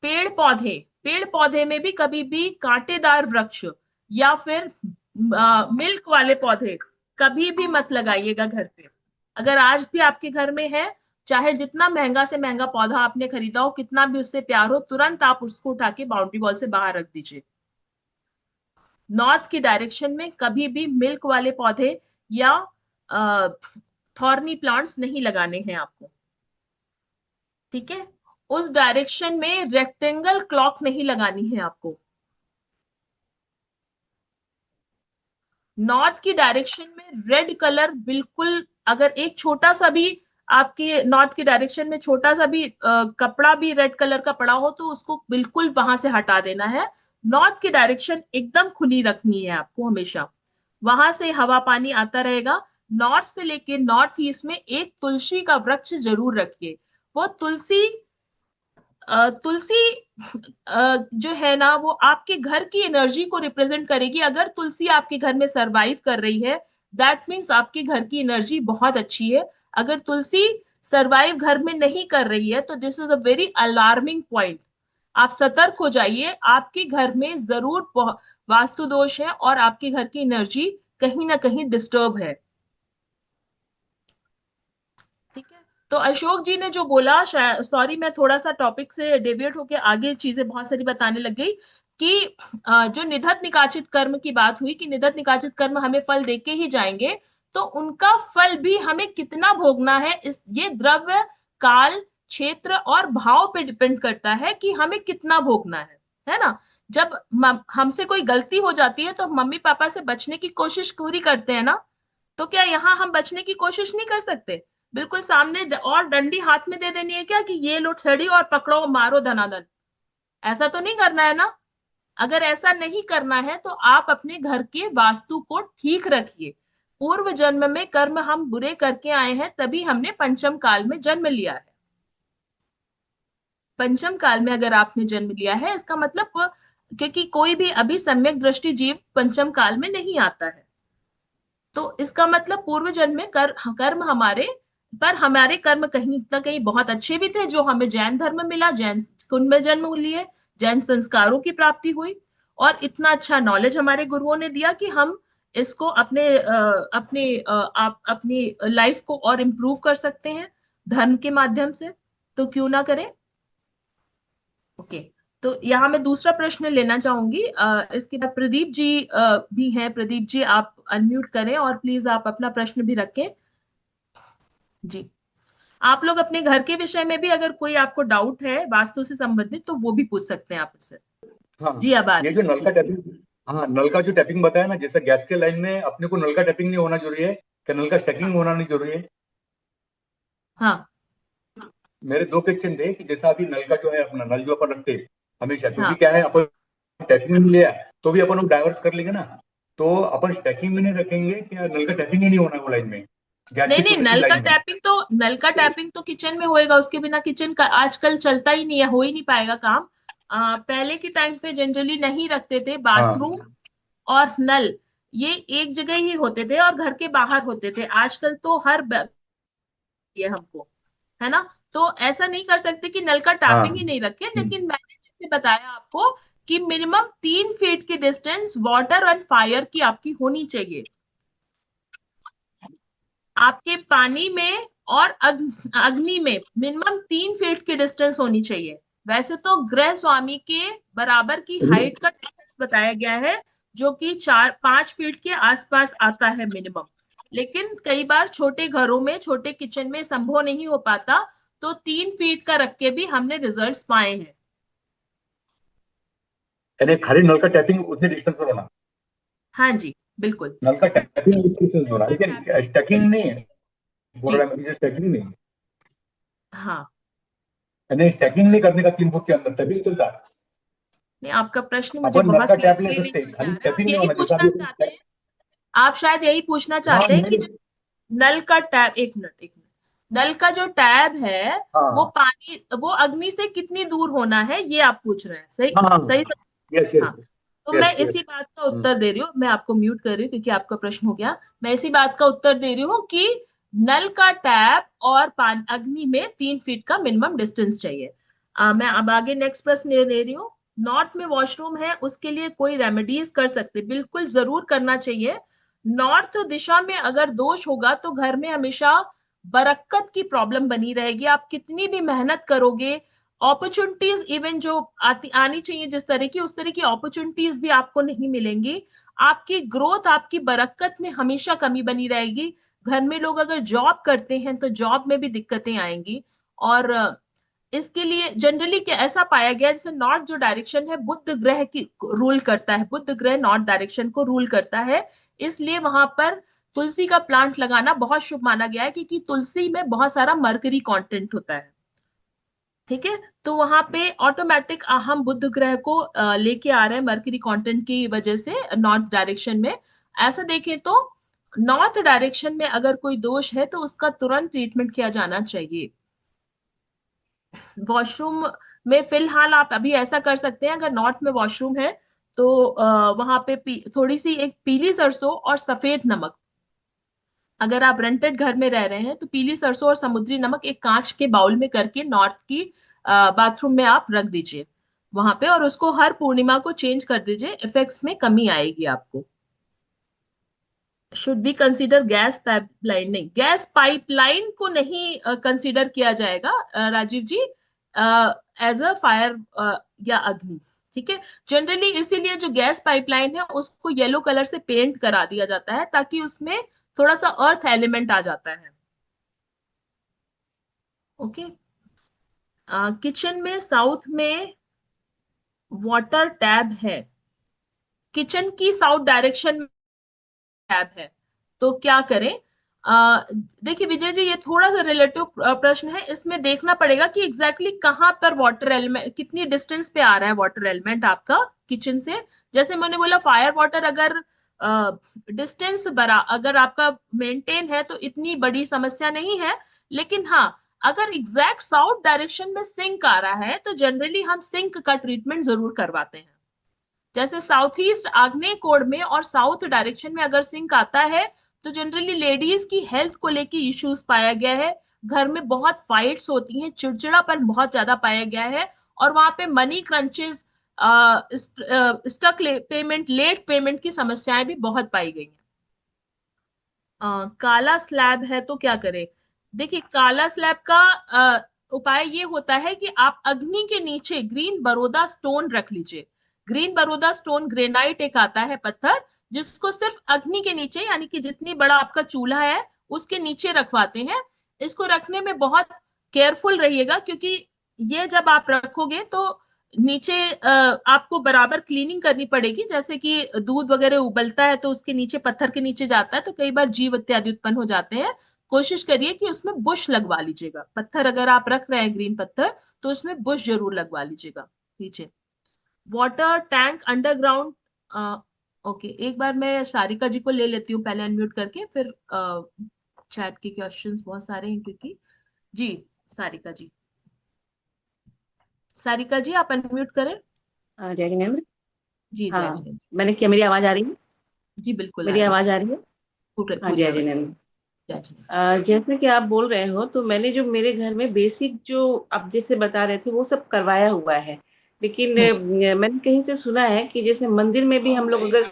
Speaker 3: पेड़ पौधे, पेड़ पौधे में भी कभी भी कांटेदार वृक्ष या फिर मिल्क वाले पौधे कभी भी मत लगाइएगा घर पे। अगर आज भी आपके घर में है, चाहे जितना महंगा से महंगा पौधा आपने खरीदा हो, कितना भी उससे प्यार हो, तुरंत आप उसको उठा के बाउंड्री वॉल से बाहर रख दीजिए। नॉर्थ की डायरेक्शन में कभी भी मिल्क वाले पौधे या थॉर्नी प्लांट्स नहीं लगाने हैं आपको, ठीक है। उस डायरेक्शन में रेक्टेंगल क्लॉक नहीं लगानी है आपको। नॉर्थ की डायरेक्शन में रेड कलर बिल्कुल, अगर एक छोटा सा भी आपके नॉर्थ की डायरेक्शन में छोटा सा भी कपड़ा भी रेड कलर का पड़ा हो तो उसको बिल्कुल वहां से हटा देना है। नॉर्थ की डायरेक्शन एकदम खुली रखनी है आपको हमेशा, वहां से हवा पानी आता रहेगा। नॉर्थ से लेके नॉर्थ ईस्ट में एक तुलसी का वृक्ष जरूर रखिए। वो तुलसी तुलसी जो है ना, वो आपके घर की एनर्जी को रिप्रेजेंट करेगी। अगर तुलसी आपके घर में सरवाइव कर रही है, दैट मीन्स आपके घर की एनर्जी बहुत अच्छी है। अगर तुलसी सरवाइव घर में नहीं कर रही है तो this is a very alarming point. आप सतर्क हो जाइए, आपके घर में जरूर वास्तु दोष है और आपके घर की एनर्जी कहीं ना कहीं डिस्टर्ब है, ठीक है। तो अशोक जी ने जो बोला, सॉरी मैं थोड़ा सा टॉपिक से डेविएट होके आगे चीजें बहुत सारी बताने लग गई कि जो निधत निकाचित कर्म की बात हुई कि निधत निकाचित कर्म हमें फल देके ही जाएंगे, तो उनका फल भी हमें कितना भोगना है, इस ये द्रव्य काल क्षेत्र और भाव पे डिपेंड करता है कि हमें कितना भोगना है ना। जब हमसे कोई गलती हो जाती है तो मम्मी पापा से बचने की कोशिश पूरी करते हैं ना, तो क्या यहाँ हम बचने की कोशिश नहीं कर सकते? बिल्कुल सामने और डंडी हाथ में दे देनी है क्या कि ये लो छड़ी और पकड़ो मारो धनाधन? ऐसा तो नहीं करना है ना। अगर ऐसा नहीं करना है तो आप अपने घर के वास्तु को ठीक रखिए। पूर्व जन्म में कर्म हम बुरे करके आए हैं, तभी हमने पंचम काल में जन्म लिया है। पंचम काल में अगर आपने जन्म लिया है, इसका मतलब क्योंकि कोई भी अभी सम्यक दृष्टि जीव पंचम काल में नहीं आता है, तो इसका मतलब पूर्व जन्म में कर्म हमारे, पर हमारे कर्म कहीं ना कहीं बहुत अच्छे भी थे, जो हमें जैन धर्म मिला, जैन कुंड में जन्म लिए, जैन संस्कारों की प्राप्ति हुई, और इतना अच्छा नॉलेज हमारे गुरुओं ने दिया कि हम इसको अपनी लाइफ को और इम्प्रूव कर सकते हैं धर्म के माध्यम से, तो क्यों ना करें। ओके, तो यहाँ मैं दूसरा प्रश्न लेना चाहूंगी। इसके बाद प्रदीप जी भी हैं। प्रदीप जी आप अनम्यूट करें और प्लीज आप अपना प्रश्न भी रखें जी। आप लोग अपने घर के विषय में भी अगर कोई आपको डाउट है वास्तु से संबंधित तो वो भी पूछ सकते हैं आप उससे।
Speaker 5: हाँ,
Speaker 3: जी अब आ
Speaker 5: ये
Speaker 3: रही
Speaker 5: जो
Speaker 3: है
Speaker 5: नल का
Speaker 3: जी।
Speaker 5: टैपिंग, हाँ नल का जो टैपिंग बताया ना, जैसे गैस के लाइन में अपने को नल का टैपिंग नहीं होना जरूरी है, क्या नल का स्टैकिंग
Speaker 3: हाँ
Speaker 5: होना नहीं जरूरी है?
Speaker 3: हाँ
Speaker 5: मेरे दो क्वेश्चन थे कि जैसा अभी नल का जो है अपना नल जो अपन रखते हैं हमेशा, क्योंकि
Speaker 3: हाँ।
Speaker 5: क्या है अपन टैपिंग में लिया तो भी अपन डाइवर्स कर लेंगे ना, तो अपन स्टैकिंग में नहीं रखेंगे क्या? नल का टैपिंग ही नहीं होना वो लाइन में, गैस
Speaker 3: नहीं
Speaker 5: की
Speaker 3: नहीं,
Speaker 5: छोटी सी लाइन में?
Speaker 3: नल का टैपिंग तो किचन में होएगा, उसके बिना किचन का आजकल चलता ही नहीं है, हो ही नहीं पाएगा काम। पहले के टाइम पे जनरली नहीं रखते थे
Speaker 5: हाँ
Speaker 3: बाथरूम और नल, ये एक जगह ही होते थे और घर के बाहर होते थे। आजकल तो ये हमको, है ना। तो ऐसा नहीं कर सकते कि नल का
Speaker 5: हाँ।
Speaker 3: टैपिंग ही नहीं रखे, लेकिन मैंने जैसे बताया आपको कि मिनिमम 3 फीट की डिस्टेंस वाटर एंड फायर की आपकी होनी चाहिए। आपके पानी में और अग्नि में मिनिमम 3 फीट की डिस्टेंस होनी चाहिए। वैसे तो गृह स्वामी के बराबर की हाइट का डिस्टेंस बताया गया है, जो कि 4-5 फीट के आसपास आता है मिनिमम। लेकिन कई बार छोटे घरों में, छोटे किचन में संभव नहीं हो पाता, तो 3 फीट का रख के भी हमने रिजल्ट्स पाए हैं।
Speaker 5: यानी खाली नल का टैपिंग उतने डिस्टेंस पर होना,
Speaker 3: हाँ जी, बिल्कुल।
Speaker 5: नल का टैपिंग उतने डिस्टेंस
Speaker 3: नल
Speaker 5: होना,
Speaker 3: का
Speaker 5: लेकिन
Speaker 3: टैपिंग
Speaker 5: स्टैकिंग नहीं है। बोल
Speaker 3: जी,
Speaker 5: रहा है मुझे स्टैकिंग नहीं,
Speaker 3: हाँ।
Speaker 5: यानी स्टैकिंग नहीं करने का 3 फुट के अंदर टैपिंग चलता है।
Speaker 3: नहीं, आपका प्रश्न मुझे
Speaker 5: अपन नल
Speaker 3: बहुत
Speaker 5: का टैप ले
Speaker 3: क्लियरली नहीं
Speaker 5: सकते हैं,
Speaker 3: समझ आ
Speaker 5: खाली
Speaker 3: रहा है। आप
Speaker 5: टैपिंग नहीं
Speaker 3: यही
Speaker 5: होना, जैसा
Speaker 3: पूछना
Speaker 5: भी
Speaker 3: चाहते हैं, आप शायद यही पूछना
Speaker 5: हाँ
Speaker 3: चाहते हैं कि
Speaker 5: मेरे
Speaker 3: जो नल का टैब, एक मिनट, नल का जो टैब है वो
Speaker 5: हाँ
Speaker 3: पानी, वो अग्नि से कितनी दूर होना है, ये आप पूछ रहे हैं, सही?
Speaker 5: हाँ
Speaker 3: सही सब।
Speaker 5: यस
Speaker 3: हाँ,
Speaker 5: यस
Speaker 3: तो मैं
Speaker 5: यस
Speaker 3: इसी
Speaker 5: यस
Speaker 3: बात का उत्तर दे रही हूँ, मैं आपको म्यूट कर रही हूँ क्योंकि आपका प्रश्न हो गया। मैं इसी बात का उत्तर दे रही हूँ कि नल का टैप और पानी अग्नि में 3 फीट का मिनिमम डिस्टेंस चाहिए। मैं अब आगे नेक्स्ट प्रश्न ले रही हूँ। नॉर्थ में वॉशरूम है, उसके लिए कोई रेमेडीज कर सकते? बिल्कुल जरूर करना चाहिए। नॉर्थ दिशा में अगर दोष होगा तो घर में हमेशा बरक्कत की प्रॉब्लम बनी रहेगी। आप कितनी भी मेहनत करोगे, अपॉर्चुनिटीज इवन जो आनी चाहिए जिस तरह की, उस तरह की अपॉर्चुनिटीज भी आपको नहीं मिलेंगी। आपकी ग्रोथ, आपकी बरक्कत में हमेशा कमी बनी रहेगी। घर में लोग अगर जॉब करते हैं तो जॉब में भी दिक्कतें आएंगी। और इसके लिए जनरली क्या ऐसा पाया गया है, जैसे नॉर्थ जो डायरेक्शन है बुध ग्रह की रूल करता है, बुध ग्रह नॉर्थ डायरेक्शन को रूल करता है, इसलिए वहां पर तुलसी का प्लांट लगाना बहुत शुभ माना गया है, क्योंकि तुलसी में बहुत सारा मरकरी कंटेंट होता है। ठीक है, तो वहां पे ऑटोमेटिक हम बुध ग्रह को लेके आ रहे हैं मरकरी कंटेंट की वजह से नॉर्थ डायरेक्शन में। ऐसा देखें तो नॉर्थ डायरेक्शन में अगर कोई दोष है तो उसका तुरंत ट्रीटमेंट किया जाना चाहिए। वॉशरूम में फिलहाल आप अभी ऐसा कर सकते हैं, अगर नॉर्थ में वॉशरूम है तो वहां पे थोड़ी सी एक पीली सरसों और सफेद नमक, अगर आप रेंटेड घर में रह रहे हैं तो पीली सरसों और समुद्री नमक एक कांच के बाउल में करके नॉर्थ की बाथरूम में आप रख दीजिए वहां पे, और उसको हर पूर्णिमा को चेंज कर दीजिए, इफेक्ट्स में कमी आएगी आपको। Should be consider gas pipeline? नहीं, गैस पाइपलाइन को नहीं कंसीडर किया जाएगा राजीव जी, एज अ फायर या अग्नि। ठीक है, जनरली इसीलिए जो गैस पाइपलाइन है उसको येलो कलर से पेंट करा दिया जाता है ताकि उसमें थोड़ा सा अर्थ एलिमेंट आ जाता है। ओके, किचन में साउथ में वाटर टैब है, किचन की साउथ डायरेक्शन में टैब है, तो क्या करें? देखिए विजय जी, ये थोड़ा सा रिलेटिव प्रश्न है, इसमें देखना पड़ेगा कि एग्जैक्टली कहाँ पर वाटर एलिमेंट, कितनी डिस्टेंस पे आ रहा है वाटर एलिमेंट आपका किचन से। जैसे मैंने बोला फायर वाटर अगर डिस्टेंस बड़ा अगर आपका मेंटेन है तो इतनी बड़ी समस्या नहीं है। लेकिन हाँ, अगर एग्जैक्ट साउथ डायरेक्शन में सिंक आ रहा है तो जनरली हम सिंक का ट्रीटमेंट जरूर करवाते हैं। जैसे साउथ ईस्ट आग्नेय कोण में और साउथ डायरेक्शन में अगर सिंक आता है तो जनरली लेडीज की हेल्थ को लेके इश्यूज पाया गया है, घर में बहुत फाइट्स होती हैं, चिड़चिड़ापन बहुत ज्यादा पाया गया है, और वहां पे money crunches, stuck payment, late payment की समस्याएं भी बहुत पाई गई हैं। काला स्लैब है तो क्या करें? देखिए काला स्लैब का उपाय ये होता है कि आप अग्नि के नीचे ग्रीन बरोदा स्टोन रख लीजिए। ग्रीन बरोदा स्टोन ग्रेनाइट एक आता है पत्थर, जिसको सिर्फ अग्नि के नीचे, यानी कि जितनी बड़ा आपका चूल्हा है उसके नीचे रखवाते हैं। इसको रखने में बहुत केयरफुल रहिएगा, क्योंकि ये जब आप रखोगे तो नीचे आपको बराबर क्लीनिंग करनी पड़ेगी। जैसे कि दूध वगैरह उबलता है तो उसके नीचे, पत्थर के नीचे जाता है तो कई बार जीव इत्यादि उत्पन्न हो जाते हैं। कोशिश करिए कि उसमें बुश लगवा लीजिएगा, पत्थर अगर आप रख रहे हैं ग्रीन पत्थर तो उसमें बुश जरूर लगवा लीजिएगा नीचे। वाटर टैंक अंडरग्राउंड, ओके, एक बार मैं सारिका जी को ले लेती हूँ पहले अनम्यूट करके, फिर चैट के क्वेश्चंस बहुत सारे हैं क्योंकि। जी, सारिका जी, सारिका जी आप अनम्यूट करें।
Speaker 6: जय जिनेन्द्र।
Speaker 3: जी जय
Speaker 6: हाँ,
Speaker 3: जय।
Speaker 6: मैंने क्या, मेरी आवाज आ रही है?
Speaker 3: जी बिल्कुल आ
Speaker 6: मेरी
Speaker 3: रही है,
Speaker 6: आवाज आ रही है?
Speaker 3: पूरी
Speaker 6: हाँ,
Speaker 3: पूरी
Speaker 6: जय
Speaker 3: आवाज।
Speaker 6: जिनेन्द्र।
Speaker 3: जय जय।
Speaker 6: जैसा कि आप बोल रहे हो, तो मैंने जो मेरे घर में बेसिक जो आप जैसे बता रहे थे वो सब करवाया हुआ है। लेकिन
Speaker 3: हम्म,
Speaker 6: मैंने कहीं से सुना है कि जैसे मंदिर में भी हम लोग अगर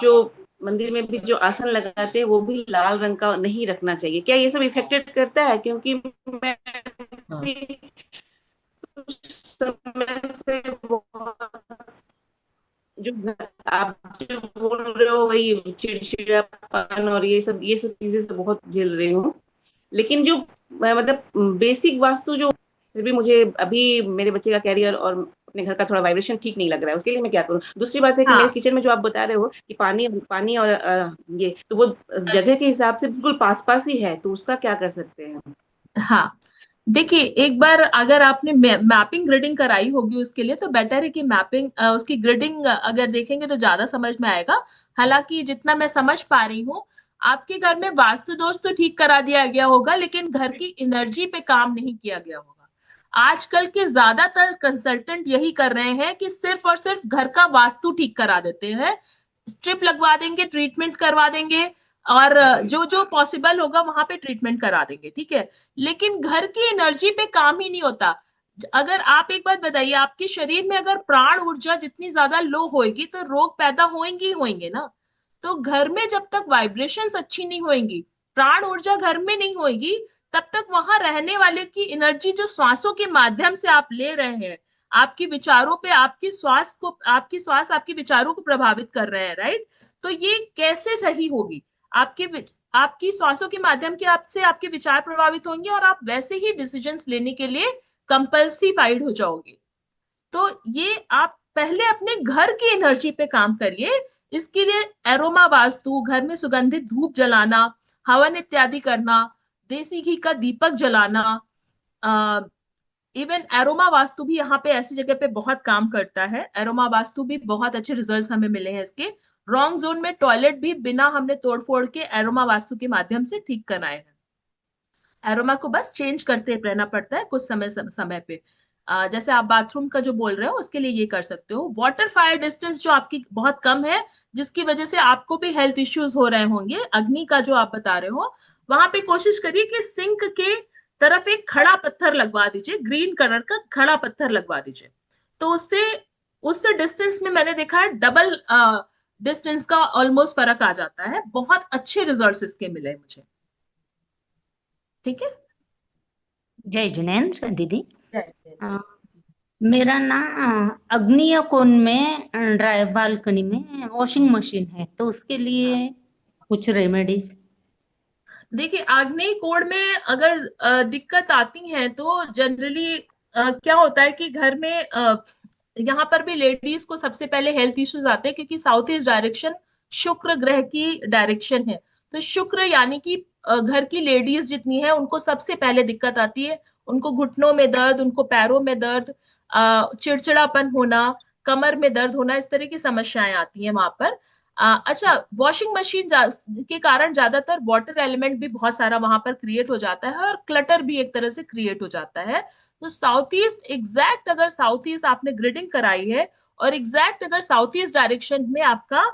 Speaker 6: जो मंदिर में भी जो आसन लगाते हैं वो भी लाल रंग का नहीं रखना चाहिए। क्या ये सब इफेक्टेड करता है? क्योंकि मैं
Speaker 3: हाँ
Speaker 6: भी कुछ समय से जो आप जो बोल रहे हो वही चिड़चिड़ापन और ये सब चीजें से बहुत झेल रही हूँ। लेकिन जो मतलब बेसिक वास्तु जो, फिर भी मुझे अभी मेरे बच्चे का कैरियर और अपने घर का थोड़ा वाइब्रेशन ठीक नहीं लग रहा है, उसके लिए मैं क्या करूँ? दूसरी बात है कि मेरे
Speaker 3: हाँ
Speaker 6: किचन में जो आप बता रहे हो कि पानी पानी और ये तो वो जगह के हिसाब से बिल्कुल पास पास ही है, तो उसका क्या कर सकते हैं हम?
Speaker 3: हाँ, देखिए, एक बार अगर आपने मैपिंग ग्रिडिंग कराई होगी उसके लिए, तो बेटर है कि मैपिंग उसकी ग्रिडिंग अगर देखेंगे तो ज्यादा समझ में आएगा। हालांकि जितना मैं समझ पा रही हूँ, आपके घर में वास्तु दोष तो ठीक करा दिया गया होगा, लेकिन घर की एनर्जी पे काम नहीं किया गया होगा। आजकल के ज्यादातर कंसल्टेंट यही कर रहे हैं कि सिर्फ और सिर्फ घर का वास्तु ठीक करा देते हैं, स्ट्रिप लगवा देंगे, ट्रीटमेंट करवा देंगे, और जो जो पॉसिबल होगा वहां पे ट्रीटमेंट करा देंगे, ठीक है। लेकिन घर की एनर्जी पे काम ही नहीं होता। अगर आप एक बात बताइए, आपके शरीर में अगर प्राण ऊर्जा जितनी ज्यादा लो होएगी तो रोग पैदा होंगे ही होंगे ना। तो घर में जब तक वाइब्रेशंस अच्छी नहीं होंगी, प्राण ऊर्जा घर में नहीं होगी, तब तक वहां रहने वाले की एनर्जी जो श्वासों के माध्यम से आप ले रहे हैं, आपके विचारों पे, आपकी विचारों को प्रभावित कर रहे हैं, राइट। तो ये कैसे सही होगी? आपकी श्वासों के माध्यम के आपसे आपके विचार प्रभावित होंगे, और आप वैसे ही डिसीजंस लेने के लिए कंपल्सिफाइड हो जाओगे। तो ये आप पहले अपने घर की एनर्जी पे काम करिए। इसके लिए एरोमा वास्तु, घर में सुगंधित धूप जलाना, हवन इत्यादि करना, देसी घी का दीपक जलाना, इवन एरोमा वास्तु भी यहाँ पे ऐसी जगह पे बहुत काम करता है। एरोमा वास्तु भी बहुत अच्छे रिजल्ट्स हमें मिले हैं इसके। रॉन्ग जोन में टॉयलेट भी बिना हमने तोड़ फोड़ के एरोमा वास्तु के माध्यम से ठीक कराए हैं। एरोमा को बस चेंज करते रहना पड़ता है कुछ समय पे। जैसे आप बाथरूम का जो बोल रहे हो उसके लिए ये कर सकते हो। वाटर फायर डिस्टेंस जो आपकी बहुत कम है, जिसकी वजह से आपको भी हेल्थ इश्यूज हो रहे होंगे, अग्नि का जो आप बता रहे हो, वहां पे कोशिश करिए कि सिंक के तरफ एक खड़ा पत्थर लगवा दीजिए, ग्रीन कलर का खड़ा पत्थर लगवा दीजिए। तो उससे उससे डिस्टेंस में मैंने देखा है डबल डिस्टेंस का ऑलमोस्ट फर्क आ जाता है। बहुत अच्छे रिजल्ट्स इसके मिले मुझे। ठीक है।
Speaker 7: जय जिनेन्द्र दीदी।
Speaker 3: जय जय।
Speaker 7: अ, मेरा ना अग्निय कोण में ड्राई बालकनी में वॉशिंग मशीन है, तो उसके लिए कुछ रेमेडीज।
Speaker 3: देखिए, आग्नेय कोण में अगर दिक्कत आती है तो जनरली क्या होता है कि घर में यहाँ पर भी लेडीज को सबसे पहले हेल्थ इश्यूज आते हैं, क्योंकि साउथ ईस्ट डायरेक्शन शुक्र ग्रह की डायरेक्शन है। तो शुक्र यानी कि घर की लेडीज जितनी है उनको सबसे पहले दिक्कत आती है। उनको घुटनों में दर्द, उनको पैरों में दर्द, चिड़चिड़ापन होना, कमर में दर्द होना, इस तरह की समस्याएं आती हैं वहां पर। अच्छा, वॉशिंग मशीन के कारण ज्यादातर वाटर एलिमेंट भी बहुत सारा वहां पर क्रिएट हो जाता है, और क्लटर भी एक तरह से क्रिएट हो जाता है। तो साउथ ईस्ट एग्जैक्ट, अगर साउथ ईस्ट आपने ग्रिडिंग कराई है और एग्जैक्ट अगर साउथ ईस्ट डायरेक्शन में आपका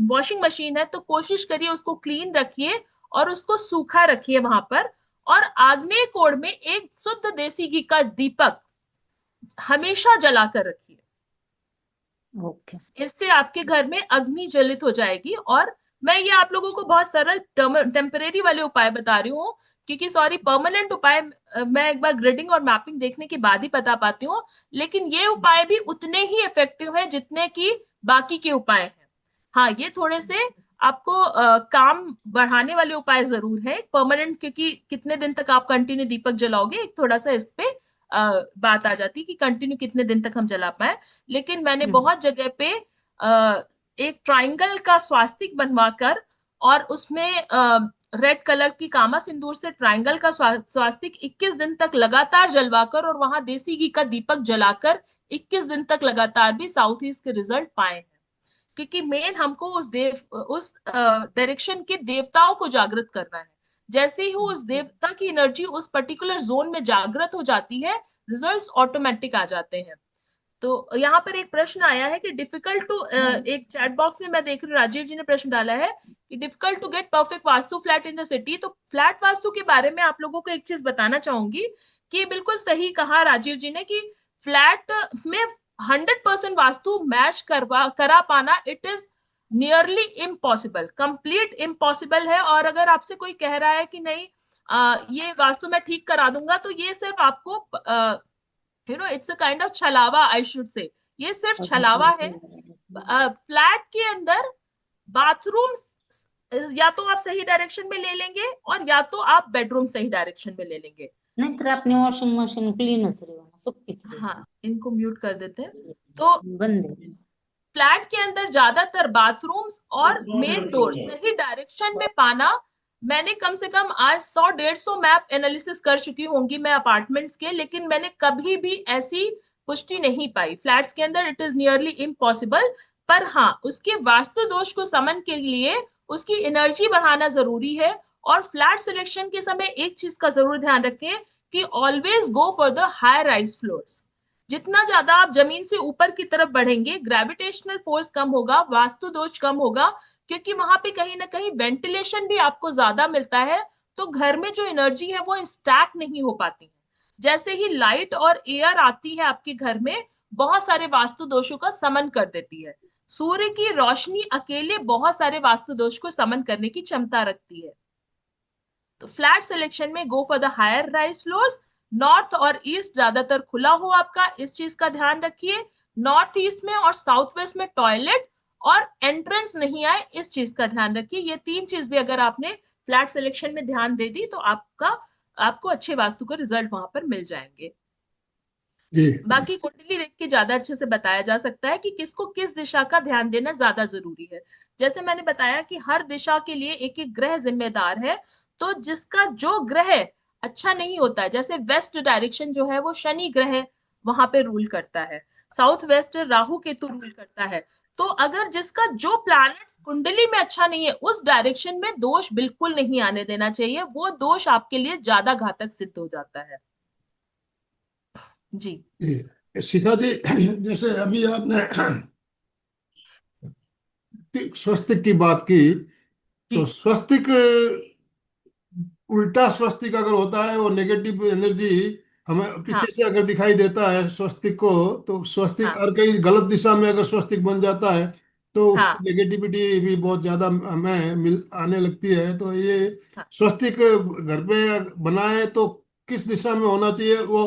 Speaker 3: वॉशिंग मशीन है, तो कोशिश करिए उसको क्लीन रखिए और उसको सूखा रखिए वहां पर। और आग्नेय कोण में एक शुद्ध देसी घी का दीपक हमेशा जलाकर रखिए।
Speaker 7: ओके।
Speaker 3: इससे आपके घर में अग्नि ज्वलित हो जाएगी। और मैं ये आप लोगों को बहुत सरल टेम्परेरी वाले उपाय बता रही हूँ, क्योंकि सॉरी, परमानेंट उपाय मैं एक बार ग्रिडिंग और मैपिंग देखने के बाद ही बता पाती हूँ। लेकिन ये उपाय भी उतने ही इफेक्टिव हैं जितने की बाकी के उपाय हैं। हाँ, ये थोड़े से आपको काम बढ़ाने वाले उपाय जरूर है परमानेंट, क्योंकि कितने दिन तक आप कंटिन्यू दीपक जलाओगे, एक थोड़ा सा इस पे बात आ जाती है कि कंटिन्यू कितने दिन तक हम जला पाए। लेकिन मैंने बहुत जगह पे एक ट्राइंगल का स्वास्तिक बनवाकर और उसमें रेड कलर की कामा सिंदूर से ट्राइंगल का स्वास्तिक 21 दिन तक लगातार जलवाकर, और वहां देसी घी का दीपक जलाकर 21 दिन तक लगातार भी साउथ ईस्ट के रिजल्ट पाए हैं। क्योंकि मेन हमको उस डायरेक्शन के देवताओं को जागृत करना है। जैसे ही उस देवता की एनर्जी उस पर्टिकुलर जोन में जागृत हो जाती है, रिजल्ट्स ऑटोमेटिक आ जाते हैं। तो यहाँ पर एक प्रश्न आया है कि डिफिकल्ट टू, एक चैट बॉक्स में मैं देख रही हूँ राजीव जी ने प्रश्न डाला है कि difficult to get perfect vastu flat in the city. तो फ्लैट वास्तु के बारे में आप लोगों को एक चीज बताना चाहूंगी कि बिल्कुल सही कहा राजीव जी ने कि फ्लैट में 100% वास्तु मैच करा पाना, it is nearly impossible, complete impossible है। और अगर आपसे कोई कह रहा है कि नहीं ये वास्तु मैं ठीक करा दूंगा, तो ये सिर्फ आपको इट्स अ काइंड ऑफ छलावा, आई शुड से, ये सिर्फ छलावा है। फ्लैट के अंदर बाथरूम या तो आप सही डायरेक्शन में ले लेंगे, और या तो आप बेडरूम सही डायरेक्शन में ले लेंगे।
Speaker 7: नाहीतर आपली वॉशिंग मशीन क्लीनच रहेना, सुकीच रहेना।
Speaker 3: हाँ, इनको म्यूट कर देते हैं। तो
Speaker 7: बंद आहे।
Speaker 3: फ्लैट के अंदर ज्यादातर बाथरूम्स और मेन डोर सही डायरेक्शन में पाना मैंने कम से कम आज 100-150 मैप एनालिसिस कर चुकी होंगी मैं अपार्टमेंट्स के, लेकिन मैंने कभी भी ऐसी पुष्टि नहीं पाई। फ्लैट्स के अंदर इट इज नियरली इम्पॉसिबल। पर हाँ, उसके वास्तु दोष को समन के लिए उसकी एनर्जी बढ़ाना जरूरी है। और फ्लैट सिलेक्शन के समय एक चीज का जरूर ध्यान रखें कि always go for the high rise floors. जितना ज्यादा आप जमीन से ऊपर की तरफ बढ़ेंगे, ग्रेविटेशनल फोर्स कम होगा, वास्तु दोष कम होगा, क्योंकि वहां पे कहीं ना कहीं वेंटिलेशन भी आपको ज्यादा मिलता है। तो घर में जो एनर्जी है वो स्टैक नहीं हो पाती है। जैसे ही लाइट और एयर आती है आपके घर में, बहुत सारे वास्तु दोषों का समन कर देती है। सूर्य की रोशनी अकेले बहुत सारे वास्तु दोष को समन करने की क्षमता रखती है। तो फ्लैट सिलेक्शन में go for the higher rise floors. North और ईस्ट ज्यादातर खुला हो आपका, इस चीज का ध्यान रखिए। नॉर्थ ईस्ट में और साउथ वेस्ट में टॉयलेट और एंट्रेंस नहीं आए, इस चीज का ध्यान रखिए। ये तीन चीज भी अगर आपने फ्लैट सिलेक्शन में ध्यान दे दी तो आपको अच्छे वास्तु का रिजल्ट वहां पर मिल जाएंगे।
Speaker 2: जी
Speaker 3: बाकी कुंडली देख के ज्यादा अच्छे से बताया जा सकता है कि किसको किस दिशा का ध्यान देना ज्यादा जरूरी है। जैसे मैंने बताया कि हर दिशा के लिए एक एक ग्रह जिम्मेदार है। तो जिसका जो ग्रह अच्छा नहीं होता है, जैसे वेस्ट डायरेक्शन जो है वो शनि ग्रह वहां पे रूल करता है, south west Rahu Ketu rule करता है। तो अगर जिसका जो प्लैनेट कुंडली में अच्छा नहीं है, उस डायरेक्शन में दोष बिल्कुल नहीं आने देना चाहिए, वो दोष आपके लिए ज्यादा घातक सिद्ध हो जाता है। जी।
Speaker 2: जी शिखा जी, जैसे अभी आपने स्वस्तिक की बात की,
Speaker 3: जी।
Speaker 2: तो स्वस्तिक, उल्टा स्वस्तिक अगर होता है, वो नेगेटिव एनर्जी हमें
Speaker 3: हाँ।
Speaker 2: पीछे से अगर दिखाई देता है स्वस्तिक को, तो स्वस्तिक
Speaker 3: हाँ।
Speaker 2: और कहीं गलत दिशा में अगर स्वस्तिक बन जाता है, तो उसकी
Speaker 3: हाँ।
Speaker 2: नेगेटिविटी भी बहुत ज्यादा हमें मिल आने लगती है। तो ये
Speaker 3: हाँ।
Speaker 2: स्वस्तिक घर पे बनाए तो किस दिशा में होना चाहिए वो?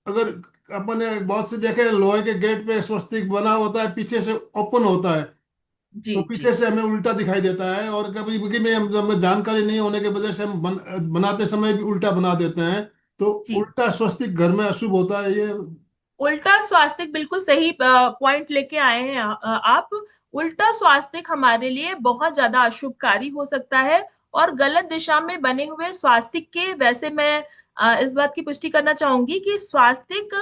Speaker 2: अगर अपन ने बहुत से देखे, लोहे के गेट पे स्वस्तिक बना होता है, पीछे से ओपन होता है,
Speaker 3: जी।
Speaker 2: तो
Speaker 3: जी।
Speaker 2: पीछे से हमें उल्टा दिखाई देता है। और कभी कभी में हमें जानकारी नहीं होने की वजह से हम बनाते समय भी उल्टा बना देते हैं। तो
Speaker 3: जी।
Speaker 2: उल्टा स्वस्तिक घर में अशुभ होता है ये?
Speaker 3: उल्टा स्वास्तिक बिल्कुल सही पॉइंट लेके आए हैं आप। उल्टा स्वास्तिक हमारे लिए बहुत ज्यादा अशुभकारी हो सकता है। और गलत दिशा में बने हुए स्वास्तिक के, वैसे मैं इस बात की पुष्टि करना चाहूंगी कि स्वास्तिक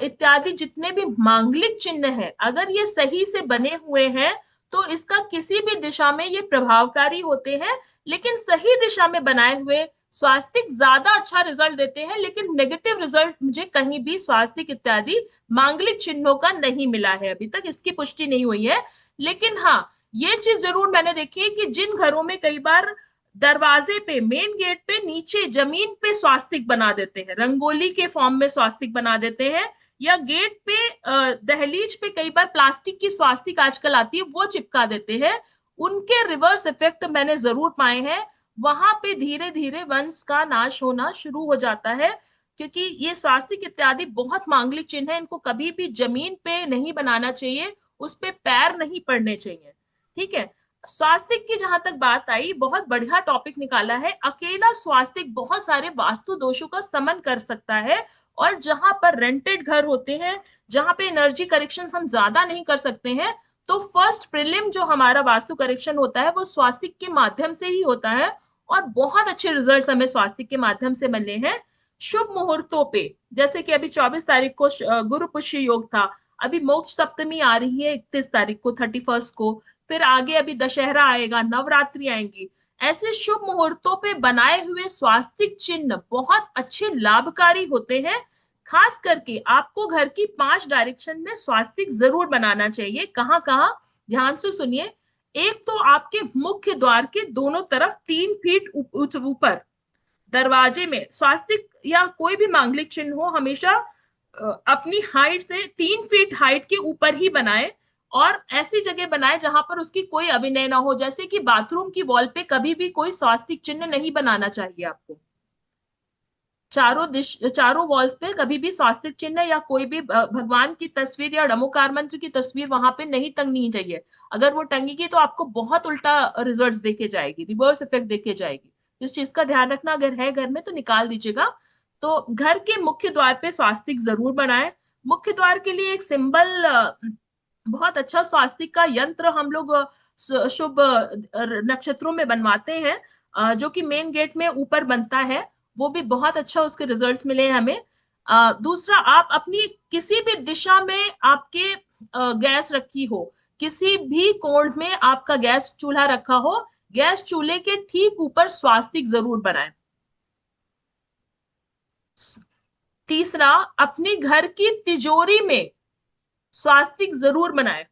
Speaker 3: इत्यादि जितने भी मांगलिक चिन्ह हैं, अगर ये सही से बने हुए हैं तो इसका किसी भी दिशा में ये प्रभावकारी होते हैं। लेकिन सही दिशा में बनाए हुए स्वास्तिक ज्यादा अच्छा रिजल्ट देते हैं, लेकिन नेगेटिव रिजल्ट मुझे कहीं भी स्वास्तिक इत्यादि मांगलिक चिन्हों का नहीं मिला है, अभी तक इसकी पुष्टि नहीं हुई है। लेकिन हाँ, ये चीज जरूर मैंने देखी है कि जिन घरों में कई बार दरवाजे पे, मेन गेट पे नीचे जमीन पे स्वास्तिक बना देते हैं, रंगोली के फॉर्म में स्वास्तिक बना देते हैं, या गेट पे दहलीज पे कई बार प्लास्टिक की स्वास्तिक आजकल आती है वो चिपका देते हैं, उनके रिवर्स इफेक्ट मैंने जरूर पाए हैं। वहां पे धीरे धीरे वंश का नाश होना शुरू हो जाता है। क्योंकि ये स्वास्तिक इत्यादि बहुत मांगलिक चिन्ह है, इनको कभी भी जमीन पे नहीं बनाना चाहिए, उस पे पैर नहीं पड़ने चाहिए। ठीक है। स्वास्तिक की जहां तक बात आई, बहुत बढ़िया टॉपिक निकाला है। अकेला स्वास्तिक बहुत सारे वास्तु दोषों का समन कर सकता है। और जहां पर रेंटेड घर होते हैं, जहां पे एनर्जी करेक्शन हम ज्यादा नहीं कर सकते हैं, तो फर्स्ट प्रीलिम जो हमारा वास्तु करेक्शन होता है वो स्वास्तिक के माध्यम से ही होता है। और बहुत अच्छे रिजल्ट्स हमें स्वास्तिक के माध्यम से मिले हैं। शुभ मुहूर्तों पे, जैसे कि अभी 24 तारीख को गुरु पुष्य योग था, अभी मोक्ष सप्तमी आ रही है 31 तारीख को, 31 को, फिर आगे अभी दशहरा आएगा, नवरात्रि आएंगी। ऐसे शुभ मुहूर्तों पे बनाए हुए स्वास्तिक चिन्ह बहुत अच्छे लाभकारी होते हैं। खास करके आपको घर की 5 डायरेक्शन में स्वास्तिक जरूर बनाना चाहिए। कहाँ कहाँ, ध्यान से सुनिए। एक तो आपके मुख्य द्वार के दोनों तरफ 3 फीट ऊपर दरवाजे में स्वास्तिक या कोई भी मांगलिक चिन्ह हो, हमेशा अपनी हाइट से 3 फीट हाइट के ऊपर ही बनाए। और ऐसी जगह बनाए जहां पर उसकी कोई अभिनय ना हो, जैसे कि बाथरूम की वॉल पे कभी भी कोई स्वास्तिक चिन्ह नहीं बनाना चाहिए आपको। चारों वॉल्स पे कभी भी स्वास्तिक चिन्ह या कोई भी भगवान की तस्वीर या डमोकार मंत्र की तस्वीर वहां पे नहीं टंगनी चाहिए। अगर वो टंगेगी तो आपको बहुत उल्टा रिजल्ट्स देके जाएगी, रिवर्स इफेक्ट देके जाएगी। इस चीज का ध्यान रखना, अगर है घर में तो निकाल दीजिएगा। तो घर के मुख्य द्वार पे स्वास्तिक जरूर बनाए। मुख्य द्वार के लिए एक सिंबल, बहुत अच्छा स्वास्तिक का यंत्र हम लोग शुभ नक्षत्रों में बनवाते हैं। जो कि मेन गेट में ऊपर बनता है, वो भी बहुत अच्छा उसके रिजल्ट्स मिले हैं हमें। दूसरा, आप अपनी किसी भी दिशा में आपके गैस रखी हो, किसी भी कोण में आपका गैस चूल्हा रखा हो, गैस चूल्हे के ठीक ऊपर स्वास्तिक जरूर बनाएं। तीसरा, अपनी घर की तिजोरी में स्वास्तिक जरूर बनाएं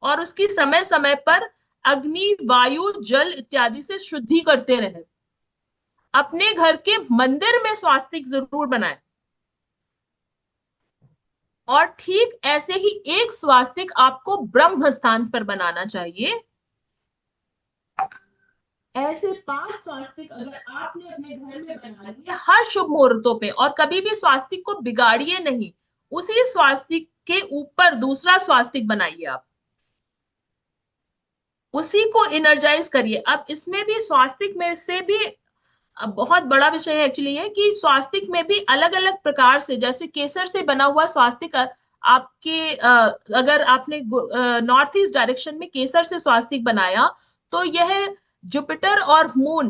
Speaker 3: और उसकी समय समय पर अग्नि, वायु, जल इत्यादि से शुद्धि करते रहें। अपने घर के मंदिर में स्वास्तिक जरूर बनाएं और ठीक ऐसे ही एक स्वास्तिक आपको ब्रह्म स्थान पर बनाना चाहिए। ऐसे 5 स्वास्तिक अगर आपने अपने घर में बना लिए हर शुभ मुहूर्तों पे, और कभी भी स्वास्तिक को बिगाड़िए नहीं, उसी स्वास्तिक के ऊपर दूसरा स्वास्तिक बनाइए आप, उसी को एनर्जाइज करिए। अब इसमें भी स्वास्तिक में से भी बहुत बड़ा विषय है एक्चुअली ये, कि स्वास्तिक में भी अलग अलग प्रकार से, जैसे केसर से बना हुआ स्वास्तिक आपके अगर आपने नॉर्थ ईस्ट डायरेक्शन में केसर से स्वास्तिक बनाया तो यह जुपिटर और मून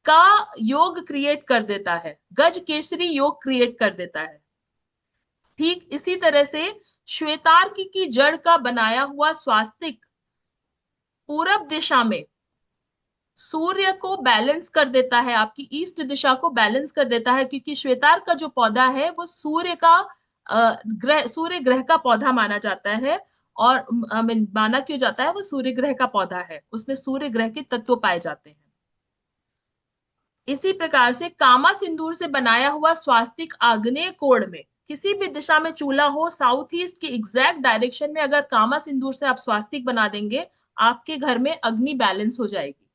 Speaker 3: का योग क्रिएट कर देता है, गज केसरी योग क्रिएट कर देता है। ठीक इसी तरह से श्वेतार्क की जड़ का बनाया हुआ स्वास्तिक पूरब दिशा में सूर्य को बैलेंस कर देता है, आपकी ईस्ट दिशा को बैलेंस कर देता है, क्योंकि श्वेतार्क का जो पौधा है वो सूर्य का सूर्य ग्रह का पौधा माना जाता है। और माना क्यों जाता है, वो सूर्य ग्रह का पौधा है, उसमें सूर्य ग्रह के तत्व पाए जाते हैं। इसी प्रकार से कामा सिंदूर से बनाया हुआ स्वास्तिक आग्नेय कोण में किसी भी दिशा में चूल्हा हो, साउथ ईस्ट के एग्जैक्ट डायरेक्शन में अगर कामा सिंदूर से आप स्वास्तिक बना देंगे, आपके घर में अग्नि बैलेंस हो जाएगी।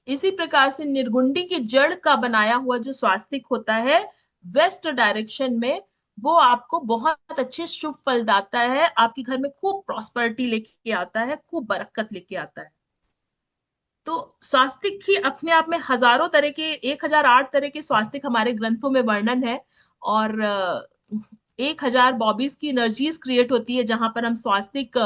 Speaker 3: इसी प्रकार से निर्गुंडी की जड़ का बनाया हुआ जो स्वास्तिक होता है वेस्ट डायरेक्शन में, वो आपको बहुत अच्छे शुभ फल देता है, आपके घर में खूब प्रॉस्पेरिटी लेके आता है, खूब बरकत लेके आता है। तो स्वास्तिक ही अपने आप में हजारों तरह के, 1008 तरह के स्वास्तिक हमारे ग्रंथों में वर्णन है, और 1000 बॉबीज की एनर्जीज क्रिएट होती है जहां पर हम स्वास्तिक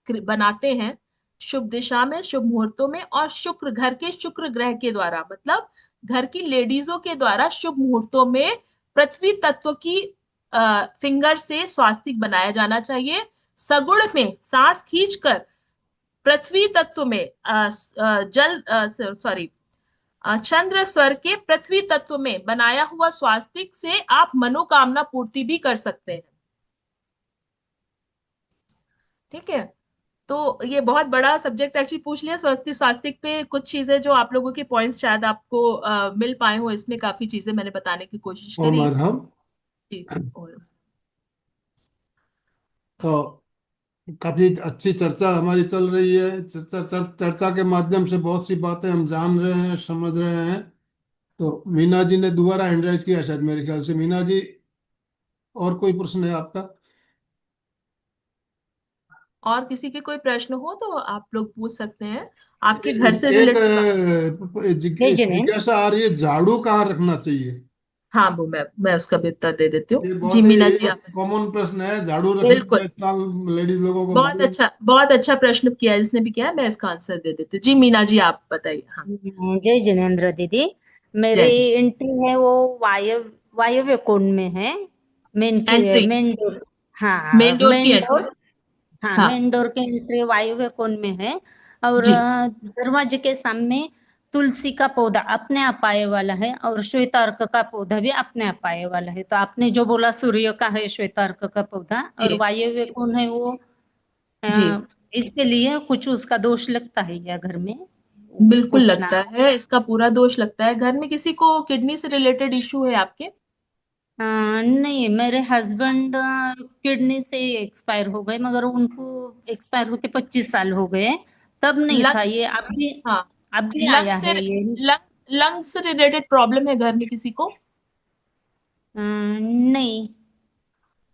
Speaker 3: बनाते हैं शुभ दिशा में, शुभ मुहूर्तों में, और शुक्र, घर के शुक्र ग्रह के द्वारा, मतलब घर की लेडीजों के द्वारा शुभ मुहूर्तों में पृथ्वी तत्व की फिंगर से स्वास्तिक बनाया जाना चाहिए। सगुण में सांस खींचकर पृथ्वी तत्व में चंद्र स्वर के पृथ्वी तत्व में बनाया हुआ स्वास्तिक से आप मनोकामना पूर्ति भी कर सकते हैं। ठीक है, तो ये बहुत बड़ा सब्जेक्ट एक्चुअली पूछ लिया स्वास्तिक। स्वास्तिक पे कुछ चीजें जो आप लोगों के पॉइंट्स शायद आपको मिल पाए हो, इसमें काफी चीजें मैंने बताने की कोशिश
Speaker 2: और
Speaker 3: करी।
Speaker 2: मरहम।
Speaker 3: जी, और
Speaker 2: तो काफी अच्छी चर्चा हमारी चल रही है। चर्चा के माध्यम से बहुत सी बातें हम जान रहे हैं, समझ रहे हैं। तो मीना जी ने दोबारा हैंड राइज किया शायद, मेरे ख्याल से। मीना जी, और कोई प्रश्न है आपका?
Speaker 3: और किसी के कोई प्रश्न हो तो आप लोग पूछ सकते हैं, आपके घर
Speaker 2: एक
Speaker 3: से रिलेटेड बात।
Speaker 7: जय जैन।
Speaker 2: जिज्ञासा आ रही है, झाड़ू कहाँ रखना चाहिए?
Speaker 3: हाँ, वो मैं उसका भी उत्तर दे देती
Speaker 2: ये
Speaker 3: हूँ। जी
Speaker 2: बहुत
Speaker 3: मीना
Speaker 2: ही
Speaker 3: जी, आप
Speaker 2: कॉमन प्रश्न है, झाड़ू रखने का
Speaker 3: बिल्कुल,
Speaker 2: इस्तेमाल लेडीज लोगों को
Speaker 3: बहुत
Speaker 2: मालूम।
Speaker 3: अच्छा, बहुत अच्छा प्रश्न किया है, जिसने भी किया है, मैं इसका आंसर दे देती हूँ। जी मीना जी, आप बताइए। हाँ,
Speaker 7: जय जिनेन्द्र दीदी। मेरी
Speaker 3: जय जी।
Speaker 7: एंट्री है वो वायव्य कोण में है।
Speaker 3: Entry,
Speaker 7: main door. हाँ,
Speaker 3: मेन डोर की
Speaker 7: मेन
Speaker 3: एंट्री।
Speaker 7: डोर। हाँ,
Speaker 3: हाँ
Speaker 7: मेन डोर की एंट्री वायव्य कोण में है। और
Speaker 3: जी,
Speaker 7: दरवाजे के सामने तुलसी का पौधा अपने आप आए वाला है, और श्वेतार्क का पौधा भी अपने आप आए वाला है। तो आपने जो बोला सूर्य का है श्वेतार्क का पौधा, और
Speaker 3: जी,
Speaker 7: वायव्य कोण है वो,
Speaker 3: जी,
Speaker 7: इसके लिए कुछ उसका दोष लगता है या घर में
Speaker 3: बिल्कुल
Speaker 7: पूछना।
Speaker 3: लगता है, इसका पूरा दोष लगता है। घर में किसी को किडनी से रिलेटेड इशू है आपके?
Speaker 7: नहीं, मेरे हस्बैंड किडनी से एक्सपायर हो गए, मगर उनको एक्सपायर होके 25 साल हो गए। तब नहीं था
Speaker 3: लंग्स,
Speaker 7: ये,
Speaker 3: हाँ,
Speaker 7: अब भी
Speaker 3: लंग्स
Speaker 7: आया
Speaker 3: से,
Speaker 7: है ये।
Speaker 3: लंग्स से रिलेटेड प्रॉब्लम है घर में किसी को?
Speaker 7: नहीं।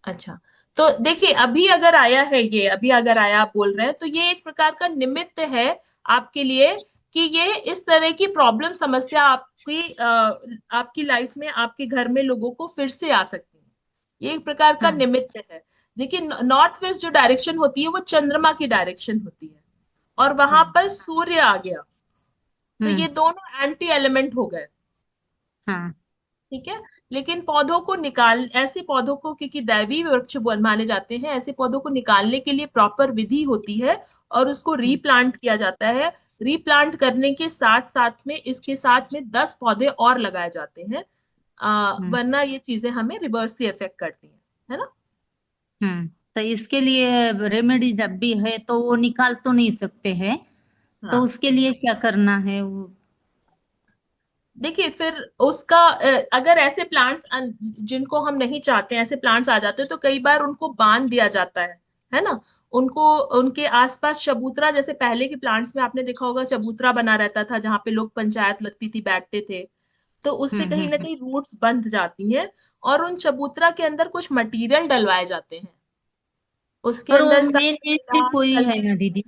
Speaker 3: अच्छा, तो देखिए, अभी अगर आया है ये, अभी अगर आया आप बोल रहे हैं, तो ये एक प्रकार का निमित्त है आपके लिए कि ये इस तरह की प्रॉब्लम, समस्या आपकी लाइफ में, आपके घर में लोगों को फिर से आ सकती है। ये एक प्रकार का
Speaker 7: हाँ।
Speaker 3: निमित्त है। देखिए, नॉर्थ वेस्ट जो डायरेक्शन होती है वो चंद्रमा की डायरेक्शन होती है, और वहां
Speaker 7: हाँ।
Speaker 3: पर सूर्य आ गया। तो ये दोनों एंटी एलिमेंट हो गए।
Speaker 7: हाँ।
Speaker 3: ठीक है। लेकिन पौधों को निकाल ऐसे पौधों को, क्योंकि दैवीय वृक्ष माने जाते हैं, ऐसे पौधों को निकालने के लिए प्रॉपर विधि होती है और उसको रीप्लांट किया जाता है। रीप्लांट करने के साथ साथ में इसके साथ में 10 पौधे और लगाए जाते हैं।
Speaker 7: हम्म
Speaker 3: वरना ये चीजें हमें रिवर्सली इफेक्ट करती हैं, है ना।
Speaker 7: तो इसके लिए रेमेडी जब भी है तो वो निकाल तो नहीं सकते हैं, तो
Speaker 3: हाँ,
Speaker 7: उसके लिए क्या करना है वो?
Speaker 3: देखिए फिर उसका अगर ऐसे प्लांट्स जिनको हम नहीं चाहते, ऐसे प्लांट्स आ जाते हैं, तो कई बार उनको बांध दिया जाता है ना। उनको उनके आसपास चबूतरा, जैसे पहले के प्लांट्स में आपने देखा होगा चबूतरा बना रहता था जहां पे लोग पंचायत लगती थी, बैठते थे। तो उससे कहीं ना
Speaker 7: हम्म।
Speaker 3: कहीं रूट्स बंध जाती हैं और उन चबूतरा के अंदर कुछ मटेरियल डलवाए जाते हैं। उसके
Speaker 7: पर वो
Speaker 3: अंदर
Speaker 7: मेन एंट्री कोई है
Speaker 3: सल्फर।
Speaker 7: ना दीदी?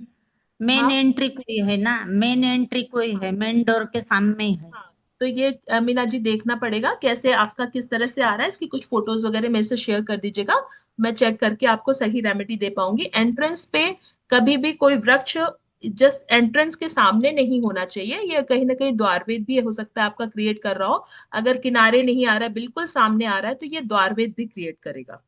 Speaker 7: मेन
Speaker 3: हाँ,
Speaker 7: एंट्री कोई है ना? मेन एंट्री कोई है, मेन डोर के सामने ही है।
Speaker 3: हाँ। तो ये मीना जी देखना पड़ेगा कैसे आपका किस तरह से आ रहा है, इसकी कुछ फोटोज वगैरह मेरे से शेयर कर दीजिएगा। मैं चेक करके आपको सही रेमेडी दे पाऊंगी। एंट्रेंस पे कभी भी कोई वृक्ष जस्ट एंट्रेंस के सामने नहीं होना चाहिए। ये कहीं ना कहीं द्वारवेद भी हो सकता है आपका क्रिएट कर रहा हो। अगर किनारे नहीं आ रहा है, बिल्कुल सामने आ रहा है, तो ये द्वारवेद भी क्रिएट करेगा।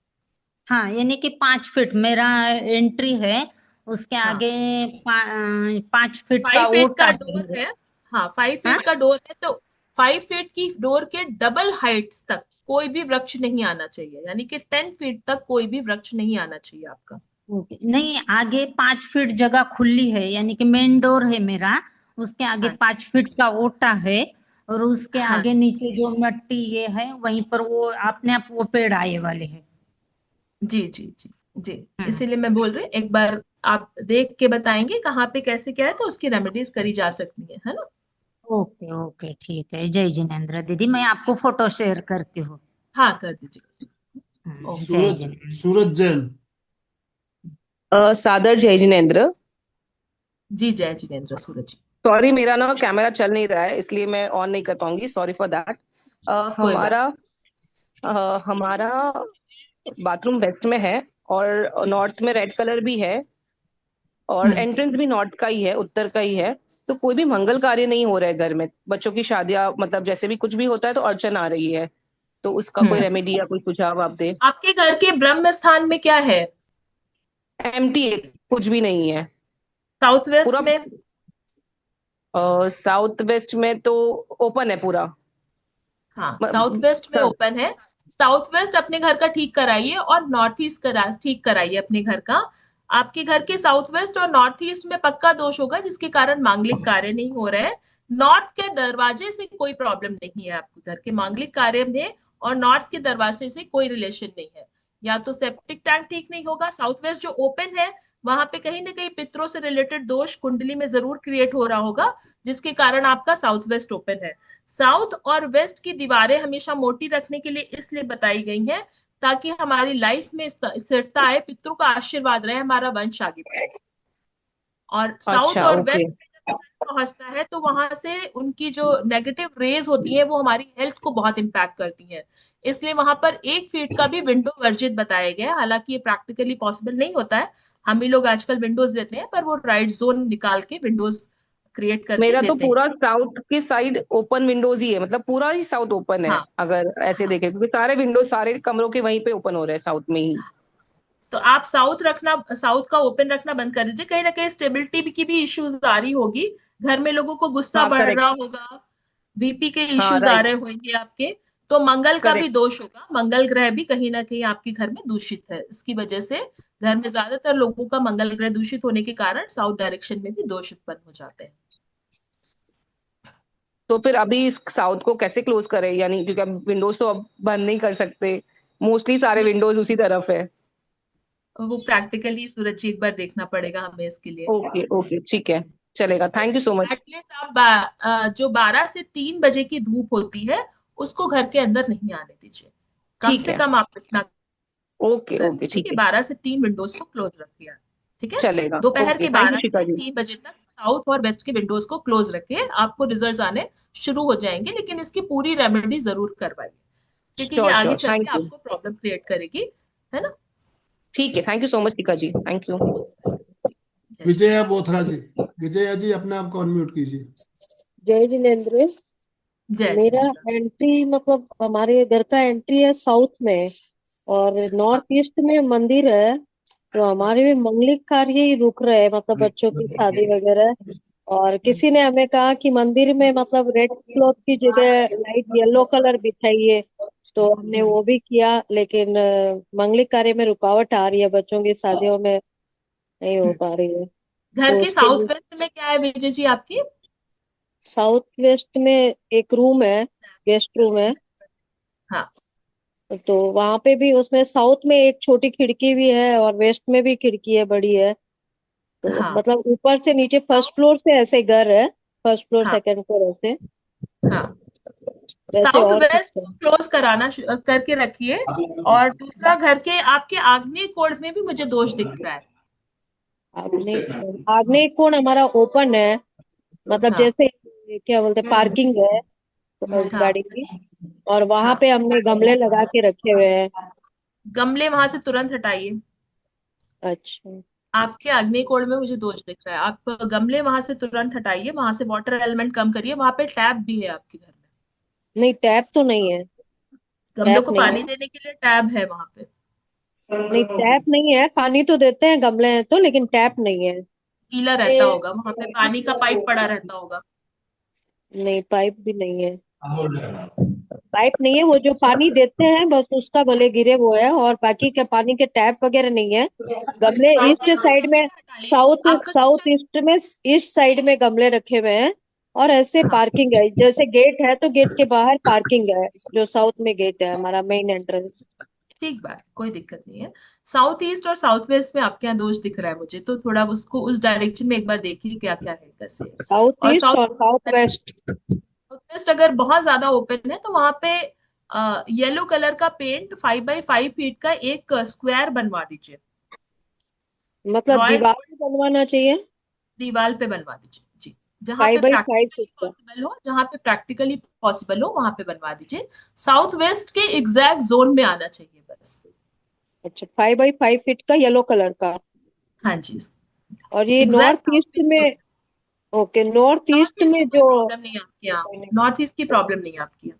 Speaker 7: हाँ, यानी कि 5 फीट मेरा एंट्री है, उसके
Speaker 3: हाँ,
Speaker 7: आगे 5 फीट का
Speaker 3: 5 फीट
Speaker 7: ओटा
Speaker 3: का
Speaker 7: है
Speaker 3: डोर
Speaker 7: मेरे।
Speaker 3: है। हाँ, 5 फीट
Speaker 7: हाँ।
Speaker 3: का डोर है, तो 5 फीट की डोर के डबल हाइट्स तक कोई भी वृक्ष नहीं आना चाहिए, यानी कि 10 फीट तक कोई भी वृक्ष नहीं आना चाहिए आपका।
Speaker 7: ओके, नहीं आगे 5 फीट जगह खुली है, यानी कि मेन डोर है मेरा, उसके आगे
Speaker 3: हाँ,
Speaker 7: 5 फीट का ओटा है, और उसके
Speaker 3: हाँ।
Speaker 7: आगे नीचे जो मट्टी ये है वहीं पर वो अपने आप वो पेड़ आए वाले हैं।
Speaker 3: जी, जी, जी, जी।
Speaker 7: हम्म।
Speaker 3: इसीलिए मैं बोल रही हूँ, एक बार आप देख के बताएंगे कहाँ पे कैसे क्या है, तो उसकी रेमेडीज करी जा सकती है ना।
Speaker 7: ओके ओके, ठीक है। जय जिनेन्द्र दीदी, मैं आपको फोटो शेयर करती हूँ।
Speaker 3: हाँ, कर दीजिए। ओके।
Speaker 7: जय
Speaker 2: सूरज
Speaker 7: जिनेन्द्र।
Speaker 2: सूरज जैन।
Speaker 6: सादर जय जिनेन्द्र।
Speaker 3: जी, जय जिनेन्द्र सूरज जी।
Speaker 6: सॉरी, मेरा ना कैमरा चल नहीं रहा है, इसलिए मैं ऑन नहीं कर पाऊंगी, सॉरी फॉर दैट।
Speaker 3: कोई बात।
Speaker 6: हमारा बाथरूम वेस्ट में है, और नॉर्थ में रेड कलर भी है, और
Speaker 3: हम्म,
Speaker 6: एंट्रेंस भी नॉर्थ का ही है, उत्तर का ही है। तो कोई भी मंगल कार्य नहीं हो रहा है घर में, बच्चों की शादियां, मतलब जैसे भी कुछ भी होता है तो अड़चन आ रही है। तो उसका कोई
Speaker 3: हम्म।
Speaker 6: रेमेडी या कोई सुझाव आप दे।
Speaker 3: आपके घर के ब्रह्म स्थान में क्या है?
Speaker 6: एम्प्टी है, कुछ भी नहीं है
Speaker 3: साउथ वेस्ट
Speaker 6: पूरा।
Speaker 3: में?
Speaker 6: साउथ वेस्ट में तो ओपन है पूरा।
Speaker 3: हाँ, साउथ
Speaker 6: म-
Speaker 3: वेस्ट में
Speaker 6: सब।
Speaker 3: ओपन है। साउथ वेस्ट अपने घर का ठीक कराइए और नॉर्थ ईस्ट करा ठीक कराइए अपने घर का। आपके घर के साउथ वेस्ट और नॉर्थ ईस्ट में पक्का दोष होगा, जिसके कारण मांगलिक कार्य नहीं हो रहे हैं। नॉर्थ के दरवाजे से कोई प्रॉब्लम नहीं है आपके घर के मांगलिक कार्य में, और नॉर्थ के दरवाजे से कोई रिलेशन नहीं है। या तो सेप्टिक टैंक ठीक नहीं होगा। साउथ वेस्ट जो ओपन है, वहां पे कहीं ना कहीं पितरों से रिलेटेड दोष कुंडली में जरूर क्रिएट हो रहा होगा, जिसके कारण आपका साउथ वेस्ट ओपन है। साउथ और वेस्ट की दीवारें हमेशा मोटी रखने के लिए इसलिए बताई गई हैं, ताकि हमारी लाइफ में स्थिरता आए, पितरों का आशीर्वाद रहे, हमारा वंश आगे बढ़े। और साउथ
Speaker 6: अच्छा,
Speaker 3: और
Speaker 6: ओके।
Speaker 3: वेस्ट में जब sun पहुंचता है, तो वहां से उनकी जो नेगेटिव रेज होती है वो हमारी हेल्थ को बहुत इम्पैक्ट करती हैं। इसलिए वहां पर 1 फीट का भी विंडो वर्जित बताया गया है। हालांकि ये प्रैक्टिकली पॉसिबल नहीं होता है। हम ही लोग आजकल विंडोज देते हैं, पर वो राइट जोन निकाल के विंडोज क्रिएट करके
Speaker 6: मेरा तो
Speaker 3: देते हैं।
Speaker 6: पूरा साउथ की साइड ओपन विंडोज ही है, मतलब पूरा ही साउथ ओपन है,
Speaker 3: हाँ,
Speaker 6: अगर ऐसे
Speaker 3: हाँ।
Speaker 6: देखें, क्योंकि सारे विंडोज सारे कमरों के वहीं पे ओपन हो रहे हैं साउथ में ही।
Speaker 3: तो आप साउथ का ओपन रखना बंद कर दीजिए। कहीं ना कहीं स्टेबिलिटी की भी इश्यूज आ रही होगी। घर में लोगों को गुस्सा
Speaker 6: हाँ,
Speaker 3: बढ़
Speaker 6: करेक्ट।
Speaker 3: रहा होगा। बीपी के
Speaker 6: हाँ,
Speaker 3: इश्यूज आ
Speaker 6: राइट।
Speaker 3: रहे होंगे आपके। तो मंगल का भी
Speaker 6: करेक्ट।
Speaker 3: दोष होगा। मंगल ग्रह भी कहीं ना कहीं आपके घर में दूषित है। इसकी वजह से घर में ज्यादातर लोगों का मंगल ग्रह दूषित होने के कारण साउथ डायरेक्शन में भी दोष उत्पन्न हो जाते हैं।
Speaker 6: तो फिर अभी इस साउथ को कैसे क्लोज करें, यानी क्योंकि अब विंडोज तो अब बंद नहीं कर सकते, मोस्टली सारे
Speaker 3: नहीं,
Speaker 6: विंडोज उसी तरफ है।
Speaker 3: वो प्रैक्टिकली सूरज जी एक बार देखना पड़ेगा हमें इसके लिए।
Speaker 6: ओके ओके, ठीक है, चलेगा, thank you so much.
Speaker 3: At least आप जो 12 से 3 बजे की धूप होती है, उसको घर के अंदर नहीं आने दीजिए। कम
Speaker 6: ठीक
Speaker 3: से
Speaker 6: है।
Speaker 3: कम आप इतना
Speaker 6: ओके ओके,
Speaker 3: करिए
Speaker 6: ठीक
Speaker 3: कि
Speaker 6: है,
Speaker 3: 12 से 3 विंडोज को क्लोज रखिए। ठीक है।
Speaker 6: चलेगा।
Speaker 3: दोपहर
Speaker 6: ओके,
Speaker 3: के
Speaker 6: थैंक यू
Speaker 3: बारह
Speaker 6: शिखा
Speaker 3: से
Speaker 6: जी।
Speaker 3: तीन बजे तक साउथ और वेस्ट के विंडोज को क्लोज रखिए, आपको रिजल्ट्स आने शुरू हो जाएंगे। लेकिन इसकी पूरी रेमेडी जरूर करवाइए, क्योंकि ये
Speaker 6: श्योर
Speaker 3: आगे
Speaker 6: श्योर,
Speaker 3: चल
Speaker 6: थैंक
Speaker 3: के
Speaker 6: यू।
Speaker 3: आपको प्रॉब्लम क्रिएट करेगी, है ना।
Speaker 6: ठीक है, thank you so much Shikha ji, thank you.
Speaker 3: जय श्री
Speaker 2: विजया बोथरा जी, विजया जी अपने आप को अनम्यूट कीजिए।
Speaker 8: जय जिनेन्द्र।
Speaker 3: जय
Speaker 8: मेरा
Speaker 3: जिनेन्द्र।
Speaker 8: एंट्री मतलब हमारे घर का एंट्री है साउथ में और नॉर्थ ईस्ट में मंदिर है। तो हमारे भी मंगलिक कार्य ही रुक रहे हैं, मतलब बच्चों की शादी वगैरह। और किसी ने हमें कहा कि मंदिर में मतलब रेड क्लॉथ की जगह लाइट येलो कलर बिछाइए, तो हमने वो भी किया। लेकिन मंगलिक कार्य में रुकावट आ रही है, बच्चों की शादियों में नहीं हो पा रही है।
Speaker 3: घर
Speaker 8: तो
Speaker 3: के
Speaker 8: उसके
Speaker 3: साउथ
Speaker 8: लिए
Speaker 3: वेस्ट में क्या है विजय जी आपकी?
Speaker 8: साउथ वेस्ट में एक रूम है, गेस्ट रूम है।
Speaker 3: हाँ
Speaker 8: तो वहां पे भी उसमें साउथ में एक छोटी खिड़की भी है और वेस्ट में भी खिड़की है, बड़ी है। तो
Speaker 3: हाँ
Speaker 8: मतलब ऊपर से नीचे फर्स्ट फ्लोर से ऐसे घर है, फर्स्ट फ्लोर
Speaker 3: हाँ
Speaker 8: सेकंड फ्लोर ऐसे
Speaker 3: हाँ।
Speaker 8: वैसे
Speaker 3: साउथ
Speaker 8: और कुछ
Speaker 3: वेस्ट को क्लोज कराना करके रखिए। और दूसरा, घर के आपके आग्नेय कोण में भी मुझे दोष दिख रहा है।
Speaker 8: आग्नेय आग्नेय कोण हमारा ओपन है, मतलब
Speaker 3: हाँ
Speaker 8: जैसे क्या बोलते हैं, पार्किंग है
Speaker 3: हाँ।
Speaker 8: गाड़ी की। और वहां
Speaker 3: हाँ,
Speaker 8: पे हमने गमले लगा के रखे हुए हैं।
Speaker 3: गमले वहां से तुरंत हटाइए।
Speaker 8: अच्छा।
Speaker 3: आपके आग्नेय कोण में मुझे दोष दिख रहा है, आप गमले वहां से तुरंत हटाइए, वहां से वाटर एलिमेंट कम करिए। वहां पे टैप भी है आपके घर में?
Speaker 8: नहीं, टैप तो नहीं है।
Speaker 3: गमलों
Speaker 8: टैप
Speaker 3: को
Speaker 8: नहीं
Speaker 3: पानी
Speaker 8: है।
Speaker 3: देने के लिए टैप है वहां पे?
Speaker 8: नहीं, टैप नहीं है। पानी तो देते हैं, गमले हैं तो, लेकिन टैप नहीं है।
Speaker 3: गीला रहता होगा वहां पे, पानी का पाइप पड़ा रहता होगा।
Speaker 8: नहीं, पाइप भी नहीं है। पाइप नहीं है, वो जो पानी देते हैं बस उसका भले गिरे वो है, और बाकी के पानी के टैप वगैरह नहीं है। गमले
Speaker 3: साउथ
Speaker 8: ईस्ट
Speaker 3: ईस्ट में
Speaker 8: साइड में,
Speaker 3: गमले हटा लीजिए
Speaker 8: साउथ
Speaker 3: आपका
Speaker 8: साउथ
Speaker 3: किचन।
Speaker 8: ईस्ट में, ईस्ट साइड में गमले रखे हुए हैं। और ऐसे
Speaker 3: हाँ
Speaker 8: पार्किंग है, जैसे गेट है तो गेट के बाहर पार्किंग है, जो साउथ में गेट है हमारा मेन एंट्रेंस।
Speaker 3: ठीक बात, कोई दिक्कत नहीं है। साउथ ईस्ट और साउथ वेस्ट में आपके यहाँ दोष दिख रहा है मुझे, तो थोड़ा उसको उस डायरेक्शन में एक बार देखिए क्या क्या है, कैसे है।
Speaker 8: साउथ
Speaker 3: और
Speaker 8: ईस्ट
Speaker 3: साउथ
Speaker 8: और साउथ वेस्ट।
Speaker 3: वेस्ट अगर बहुत ज्यादा ओपन है तो वहां पे येलो कलर का पेंट 5 बाई 5 फीट का एक स्क्वायर बनवा दीजिए।
Speaker 8: मतलब
Speaker 3: रॉयल
Speaker 8: दीवार
Speaker 3: गोल्ड
Speaker 8: पे बनवाना चाहिए।
Speaker 3: दीवार पे बनवा दीजिए जी। जहां पे
Speaker 8: 5 बाई 5 फीट
Speaker 3: प्रैक्टिकली
Speaker 8: का।
Speaker 3: पॉसिबल हो, जहां पे प्रैक्टिकली पॉसिबल हो वहां पे बनवा दीजिए। साउथ वेस्ट के एग्जैक्ट जोन में आना चाहिए बस।
Speaker 8: अच्छा, 5 बाई 5 फीट का येलो कलर का।
Speaker 3: हाँ जी,
Speaker 8: और ये
Speaker 3: exact
Speaker 8: north
Speaker 3: south
Speaker 8: east
Speaker 3: west zone.
Speaker 8: में। Okay, north
Speaker 3: north
Speaker 8: east
Speaker 3: east
Speaker 8: में
Speaker 3: की कोई
Speaker 8: जो
Speaker 3: प्रॉब्लम नहीं है आपके यहाँ। नॉर्थ ईस्ट की प्रॉब्लम नहीं है आपके यहाँ।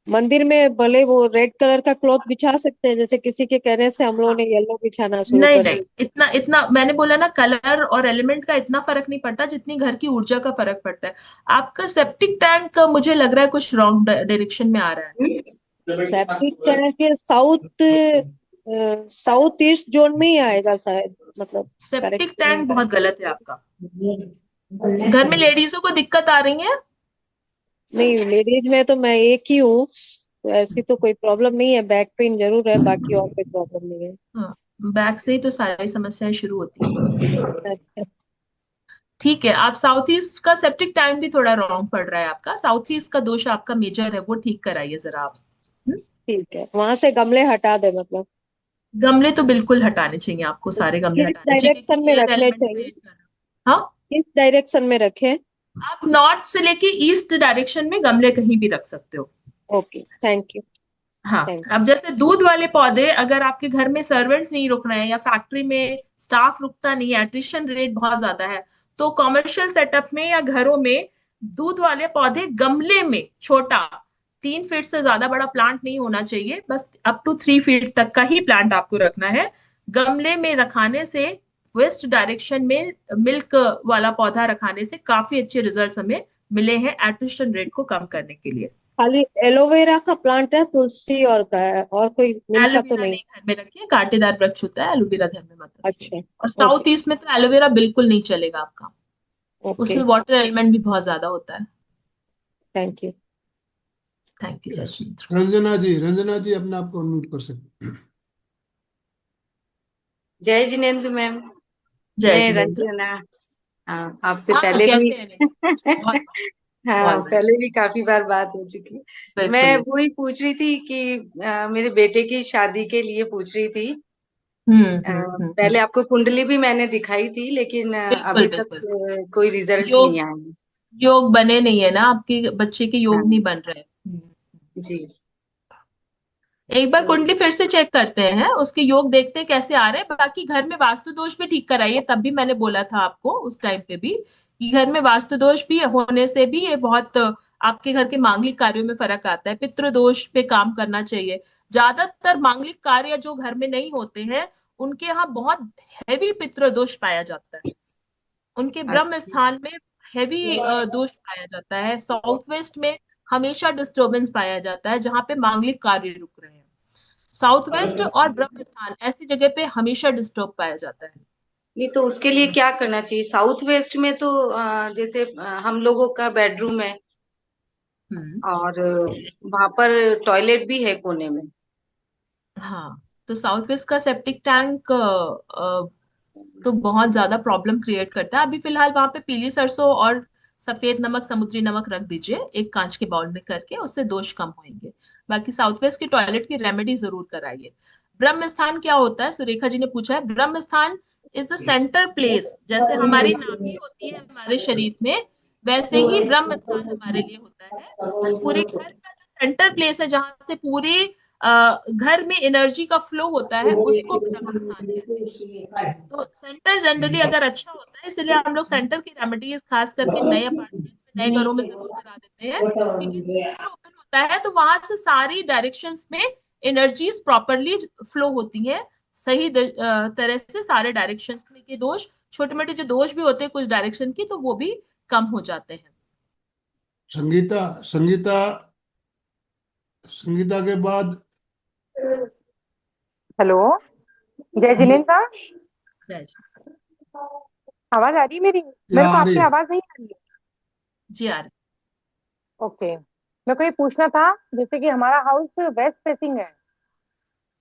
Speaker 8: मंदिर में भले वो रेड कलर का क्लॉथ बिछा सकते हैं, जैसे किसी के कहने से हम लोगों
Speaker 3: हाँ।
Speaker 8: ने येलो बिछाना शुरू
Speaker 3: नहीं
Speaker 8: कर
Speaker 3: नहीं,
Speaker 8: दिया।
Speaker 3: इतना इतना मैंने बोला ना, कलर और एलिमेंट का इतना फर्क नहीं पड़ता जितनी घर की ऊर्जा का फर्क पड़ता है। आपका सेप्टिक टैंक मुझे लग रहा है कुछ रॉन्ग डायरेक्शन में आ रहा है।
Speaker 8: सेप्टिक टैंक के साउथ साउथ ईस्ट जोन में ही आएगा शायद, मतलब करेक्ट
Speaker 3: सेप्टिक
Speaker 8: नहीं।
Speaker 3: टैंक बहुत गलत है आपका। घर में लेडीजों को दिक्कत आ रही है?
Speaker 8: नहीं, लेडीज में तो मैं एक ही हूँ, तो ऐसी तो कोई प्रॉब्लम नहीं है। बैक पेन जरूर है, बाकी और कोई प्रॉब्लम नहीं
Speaker 3: हाँ, बैक से ही तो सारी समस्याएं शुरू होती हैं।
Speaker 8: है।
Speaker 3: ठीक है, आप साउथ ईस्ट का सेप्टिक टैंक भी थोड़ा रॉन्ग पड़ रहा है आपका। साउथ ईस्ट का दोष आपका मेजर है, वो ठीक कराइए जरा आप। हम्म?
Speaker 8: ठीक है, वहां से गमले हटा दे मतलब।
Speaker 3: गमले तो बिल्कुल हटाने चाहिए आपको,
Speaker 8: तो
Speaker 3: सारे गमले
Speaker 8: किस
Speaker 3: हटाने चाहिए
Speaker 8: डायरेक्शन
Speaker 3: क्योंकि
Speaker 8: में
Speaker 3: एयर
Speaker 8: रखने
Speaker 3: एलिमेंट
Speaker 8: चाहिए?
Speaker 3: क्रिएट कर रहा है। हाँ,
Speaker 8: किस डायरेक्शन में रखें?
Speaker 3: आप नॉर्थ से लेके ईस्ट डायरेक्शन में गमले कहीं भी रख सकते हो।
Speaker 8: Okay, thank you.
Speaker 3: हाँ,
Speaker 8: थैंक
Speaker 3: अब जैसे दूध वाले पौधे, अगर आपके घर में सर्वेंट्स नहीं रुक रहे हैं या फैक्ट्री में स्टाफ रुकता नहीं है, एट्रिशन रेट बहुत ज्यादा है, तो कमर्शियल सेटअप में या घरों में दूध वाले पौधे गमले में, छोटा 3 फीट से ज्यादा बड़ा प्लांट नहीं होना चाहिए, बस अप टू 3 फीट तक का ही प्लांट आपको रखना है। गमले में रखाने से, वेस्ट डायरेक्शन में मिल्क वाला पौधा रखाने से काफी अच्छे रिजल्ट्स हमें मिले हैं एट्रिशन रेट को कम करने के लिए।
Speaker 8: खाली एलोवेरा का प्लांट है, तुलसी और का है, और कोई मिल का तो
Speaker 3: एलोवेरा
Speaker 8: नहीं?
Speaker 3: नहीं घर में रखिए, कांटेदार वृक्ष होता है, एलोवेरा घर में मत रखिए।
Speaker 8: अच्छा।
Speaker 3: और
Speaker 8: ओके।
Speaker 3: साउथ ईस्ट में तो एलोवेरा बिल्कुल नहीं चलेगा आपका,
Speaker 8: ओके,
Speaker 3: उसमें वाटर एलिमेंट भी बहुत ज्यादा होता है।
Speaker 8: Thank you.
Speaker 3: Thank you Jayashree.
Speaker 2: Ranjana ji अपने आप को अनम्यूट कर सकते हैं।
Speaker 9: जय जिनेन्द्र मैम।
Speaker 3: जय
Speaker 9: मैं
Speaker 3: जिनेन्द्र।
Speaker 9: रंजना। हाँ, आपसे
Speaker 3: हाँ,
Speaker 9: पहले भी
Speaker 3: कैसे हैं? बहुत
Speaker 9: हाँ,
Speaker 3: बहुत बढ़िया।
Speaker 9: पहले भी काफी बार बात हो चुकी है।
Speaker 3: बिल्कुल
Speaker 9: मैं
Speaker 3: बिल्कुल।
Speaker 9: वही पूछ रही थी कि मेरे बेटे की शादी के लिए पूछ रही थी।
Speaker 3: हम्म।
Speaker 9: पहले आपको कुंडली भी मैंने दिखाई थी, लेकिन
Speaker 3: बिल्कुल
Speaker 9: अभी तक
Speaker 3: बिल्कुल।
Speaker 9: कोई रिजल्ट नहीं
Speaker 3: योग
Speaker 9: आया।
Speaker 3: योग बने नहीं है ना, आपके बच्चे के योग नहीं
Speaker 9: हाँ
Speaker 3: बन रहे।
Speaker 9: जी।
Speaker 3: एक बार कुंडली फिर से चेक करते हैं, उसके योग देखते हैं कैसे आ रहे हैं। बाकी घर में वास्तु दोष भी ठीक कराइए, तब भी मैंने बोला था आपको उस टाइम पे भी कि घर में वास्तु दोष भी होने से भी ये बहुत आपके घर के मांगलिक कार्यों में फर्क आता है। पितृ दोष पे काम करना चाहिए। ज्यादातर मांगलिक कार्य जो घर में नहीं होते हैं उनके यहाँ बहुत हैवी पितृ दोष पाया जाता है। उनके ब्रह्म
Speaker 9: अच्छा।
Speaker 3: स्थान में हैवी दोष पाया जाता है। साउथ वेस्ट में हमेशा डिस्टरबेंस पाया जाता है जहां पे मांगलिक कार्य रुक रहे हैं। साउथ वेस्ट और ब्रह्म स्थान ऐसी जगह पे हमेशा डिस्टर्ब पाया जाता है।
Speaker 9: नहीं तो उसके लिए क्या करना चाहिए? साउथ वेस्ट में तो जैसे हम लोगों का बेडरूम है
Speaker 3: हम्म।
Speaker 9: और वहां पर टॉयलेट भी है कोने में।
Speaker 3: हाँ, तो साउथ वेस्ट का सेप्टिक टैंक तो बहुत ज्यादा प्रॉब्लम क्रिएट करता है। अभी फिलहाल वहां पे पीली सरसों और सफेद नमक, समुद्री नमक रख दीजिए एक कांच के बाउल में करके, उससे दोष कम होंगे। बाकी साउथ वेस्ट की टॉयलेट की रेमेडी जरूर कराइए। ब्रह्म स्थान क्या होता है, सुरेखा जी ने पूछा है। ब्रह्म स्थान इज द सेंटर प्लेस। जैसे हमारी नाभि होती है हमारे शरीर में, वैसे ही ब्रह्म स्थान हमारे लिए होता है। पूरे घर का जो सेंटर प्लेस है जहां से पूरे घर में एनर्जी का फ्लो होता है, उसको ब्रह्म स्थान कहते हैं। तो सेंटर जनरली अगर अच्छा होता है, इसलिए हम लोग सेंटर की रेमेडीज खास करके नए अपार्टमेंट्स में, नए घरों में जरूर करा देते हैं, क्योंकि सेंटर ओपन होता है तो वहां से सारी डायरेक्शंस में एनर्जीज प्रॉपरली फ्लो होती हैं। सही तरह से सारे डायरेक्शंस में के दोष, छोटे मोटे जो दोष भी होते हैं कुछ डायरेक्शन की, तो वो भी कम हो जाते हैं।
Speaker 2: संगीता, संगीता, संगीता के बाद
Speaker 10: हेलो। जय
Speaker 2: हेलो,
Speaker 10: जिनेन्द्र।
Speaker 3: जय जी।
Speaker 10: आवाज आ रही है मेरी?
Speaker 2: या
Speaker 10: मेरे को
Speaker 2: आ रही
Speaker 10: आपकी
Speaker 2: है?
Speaker 10: आवाज नहीं आ रही है।
Speaker 3: जी आ रही।
Speaker 10: ओके, मेरे को ये पूछना था, जैसे कि हमारा हाउस वेस्ट फेसिंग है,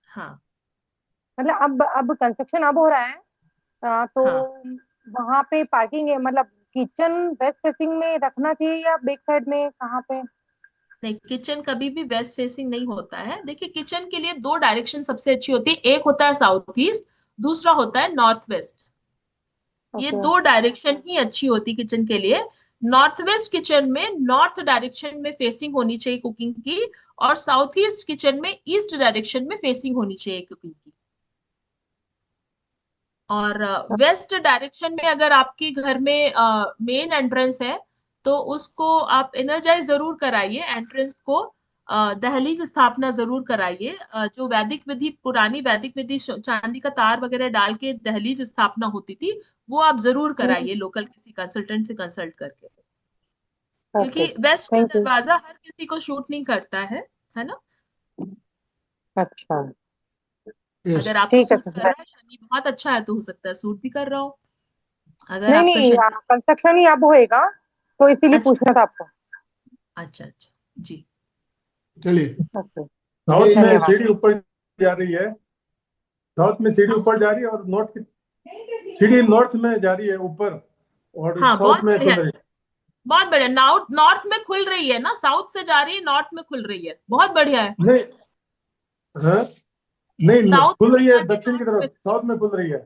Speaker 3: हाँ
Speaker 10: मतलब अब कंस्ट्रक्शन अब हो रहा है, तो
Speaker 3: हाँ।
Speaker 10: वहां पे पार्किंग है, मतलब किचन वेस्ट फेसिंग में रखना चाहिए या बैक साइड में, कहाँ पे?
Speaker 3: नहीं, किचन कभी भी वेस्ट फेसिंग नहीं होता है। देखिए, किचन के लिए दो डायरेक्शन सबसे अच्छी होती है। एक होता है साउथ ईस्ट, दूसरा होता है नॉर्थ वेस्ट। ये
Speaker 10: ओके।
Speaker 3: दो डायरेक्शन ही अच्छी होती किचन के लिए। नॉर्थ वेस्ट किचन में नॉर्थ डायरेक्शन में फेसिंग होनी चाहिए कुकिंग की, और साउथ ईस्ट किचन में ईस्ट डायरेक्शन में फेसिंग होनी चाहिए कुकिंग की। और वेस्ट डायरेक्शन में अगर आपके घर में मेन एंट्रेंस है तो उसको आप एनर्जाइज जरूर कराइए, एंट्रेंस को। दहलीज स्थापना जरूर कराइए। जो वैदिक विधि, पुरानी वैदिक विधि, चांदी का तार वगैरह डाल के दहलीज स्थापना होती थी, वो आप जरूर कराइए लोकल किसी कंसल्टेंट से कंसल्ट करके। क्योंकि
Speaker 10: ओके,
Speaker 3: वेस्ट का
Speaker 10: थैंक यू।
Speaker 3: दरवाजा हर किसी को शूट नहीं करता है ना।
Speaker 10: अच्छा।
Speaker 2: यस।
Speaker 3: अगर आपको
Speaker 10: ठीक है
Speaker 3: सूट कर
Speaker 10: सर।
Speaker 3: रहा है, शनि बहुत अच्छा है, तो हो सकता है सूट भी कर रहा हो। अगर
Speaker 10: नहीं
Speaker 3: आपका
Speaker 10: नहीं,
Speaker 3: शनि,
Speaker 10: कंस्ट्रक्शन ही अब होएगा, तो इसीलिए
Speaker 3: अच्छा
Speaker 10: पूछना था आपको।
Speaker 3: अच्छा अच्छा, जी।
Speaker 2: चलिए,
Speaker 10: ओके,
Speaker 2: अभी
Speaker 11: साउथ में
Speaker 10: धन्यवाद।
Speaker 11: सीढ़ी ऊपर जा रही है। साउथ में सीढ़ी
Speaker 3: हाँ
Speaker 11: ऊपर जा रही है और नॉर्थ की सीढ़ी नॉर्थ में जा रही है ऊपर, और
Speaker 3: हाँ,
Speaker 11: साउथ
Speaker 3: बहुत
Speaker 11: में
Speaker 3: बढ़िया
Speaker 11: खुल
Speaker 3: है।
Speaker 11: रही है।
Speaker 3: बहुत बढ़िया, नॉर्थ नॉर्थ में खुल रही है ना, साउथ से जा रही है नॉर्थ में खुल रही है, बहुत बढ़िया है।
Speaker 11: नहीं, हाँ, नहीं
Speaker 3: साउथ
Speaker 11: खुल
Speaker 3: से
Speaker 11: रही है
Speaker 3: जाके
Speaker 11: दक्षिण की
Speaker 3: नॉर्थ में,
Speaker 11: तरफ, साउथ में खुल रही है।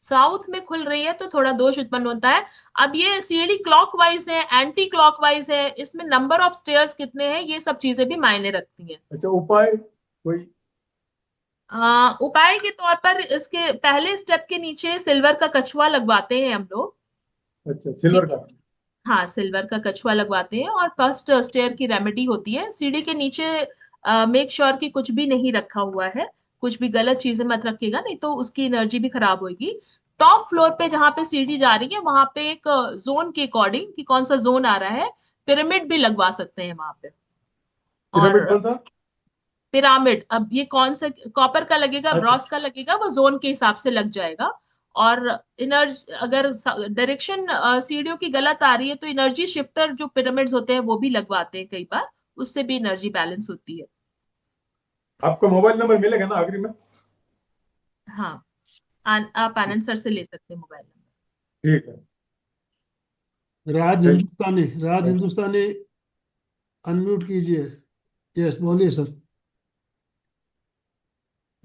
Speaker 3: साउथ में खुल रही है तो थोड़ा दोष उत्पन्न होता है। अब ये सीढ़ी क्लॉकवाइज है, एंटी क्लॉकवाइज है, इसमें नंबर ऑफ स्टेयर्स कितने हैं, ये सब चीजें भी मायने रखती हैं।
Speaker 11: अच्छा, उपाय कोई?
Speaker 3: उपाय के तौर पर इसके पहले स्टेप के नीचे सिल्वर का कछुआ लगवाते हैं हम लोग।
Speaker 11: अच्छा, सिल्वर
Speaker 3: ठीक है।
Speaker 11: का।
Speaker 3: हाँ, सिल्वर का कछुआ लगवाते हैं। और फर्स्ट स्टेयर की रेमेडी होती है, सीढ़ी के नीचे मेक श्योर कि कुछ भी नहीं रखा हुआ है। कुछ भी गलत चीजें मत रखिएगा, नहीं तो उसकी एनर्जी भी खराब होगी। टॉप फ्लोर पे जहाँ पे सीढ़ी जा रही है वहां पे एक जोन के अकॉर्डिंग कि कौन सा जोन आ रहा है, पिरामिड भी लगवा सकते हैं वहां पे।
Speaker 11: पिरामिड
Speaker 3: और
Speaker 11: कौन सा?
Speaker 3: पिरामिड, अब ये कौन सा, कॉपर का लगेगा,
Speaker 11: अच्छा,
Speaker 3: ब्रॉस का लगेगा, वो जोन के हिसाब से लग जाएगा। और एनर्जी, अगर डायरेक्शन सीढ़ियों की गलत आ रही है तो एनर्जी शिफ्टर जो पिरामिड्स होते हैं वो भी लगवाते हैं कई बार, उससे भी एनर्जी बैलेंस होती है।
Speaker 11: आपका मोबाइल नंबर मिलेगा ना आखिरी में?
Speaker 3: हाँ, आप आनंद सर से ले सकते हैं मोबाइल नंबर।
Speaker 11: ठीक है।
Speaker 2: Raj
Speaker 11: thank
Speaker 2: Hindustani, Raj
Speaker 11: you.
Speaker 2: Hindustani, unmute कीजिए। यस, बोलिए sir.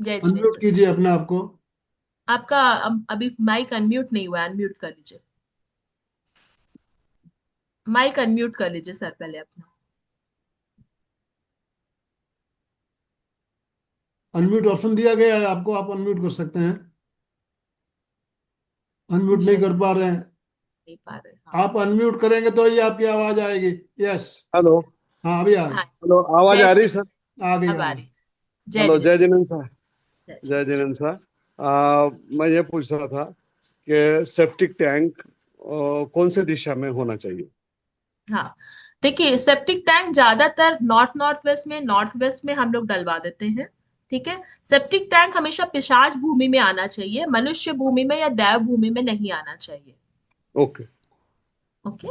Speaker 3: Jai
Speaker 2: unmute
Speaker 3: Jinendra sir.
Speaker 2: कीजिए अपने आप को।
Speaker 3: आपका अभी माइक अनम्यूट नहीं हुआ, अनम्यूट कर लीजिए। माइक अनम्यूट कर लीजिए सर पहले अपना।
Speaker 2: अनम्यूट ऑप्शन दिया गया है आपको, आप अनम्यूट कर सकते हैं। अनम्यूट नहीं कर पा रहे हैं।
Speaker 3: नहीं पा रहे, हाँ।
Speaker 2: आप अनम्यूट करेंगे तो ही आपकी आवाज आएगी। यस।
Speaker 12: हेलो।
Speaker 2: हाँ अभी आ गई।
Speaker 3: हाँ,
Speaker 12: हेलो, आवाज
Speaker 3: जय
Speaker 12: आ रही
Speaker 3: जिनेन्द्र,
Speaker 12: सर?
Speaker 2: आ गई
Speaker 3: अब
Speaker 2: आ
Speaker 3: आ
Speaker 2: गई।
Speaker 3: रही। जय
Speaker 12: हेलो, जय
Speaker 3: जिनेन्द्र
Speaker 12: जिनेन्द्र सर।
Speaker 3: सर।
Speaker 12: जय जिनेन्द्र सर। मैं ये पूछ रहा था कि सेप्टिक टैंक कौन से दिशा में होना चाहिए?
Speaker 3: हाँ, देखिए सेप्टिक टैंक ज्यादातर नॉर्थ नॉर्थ वेस्ट में, नॉर्थ वेस्ट में हम लोग डलवा देते हैं। ठीक है। सेप्टिक टैंक हमेशा पिशाच भूमि में आना चाहिए, मनुष्य भूमि में या दैव भूमि में नहीं आना चाहिए।
Speaker 12: ओके।
Speaker 3: ओके।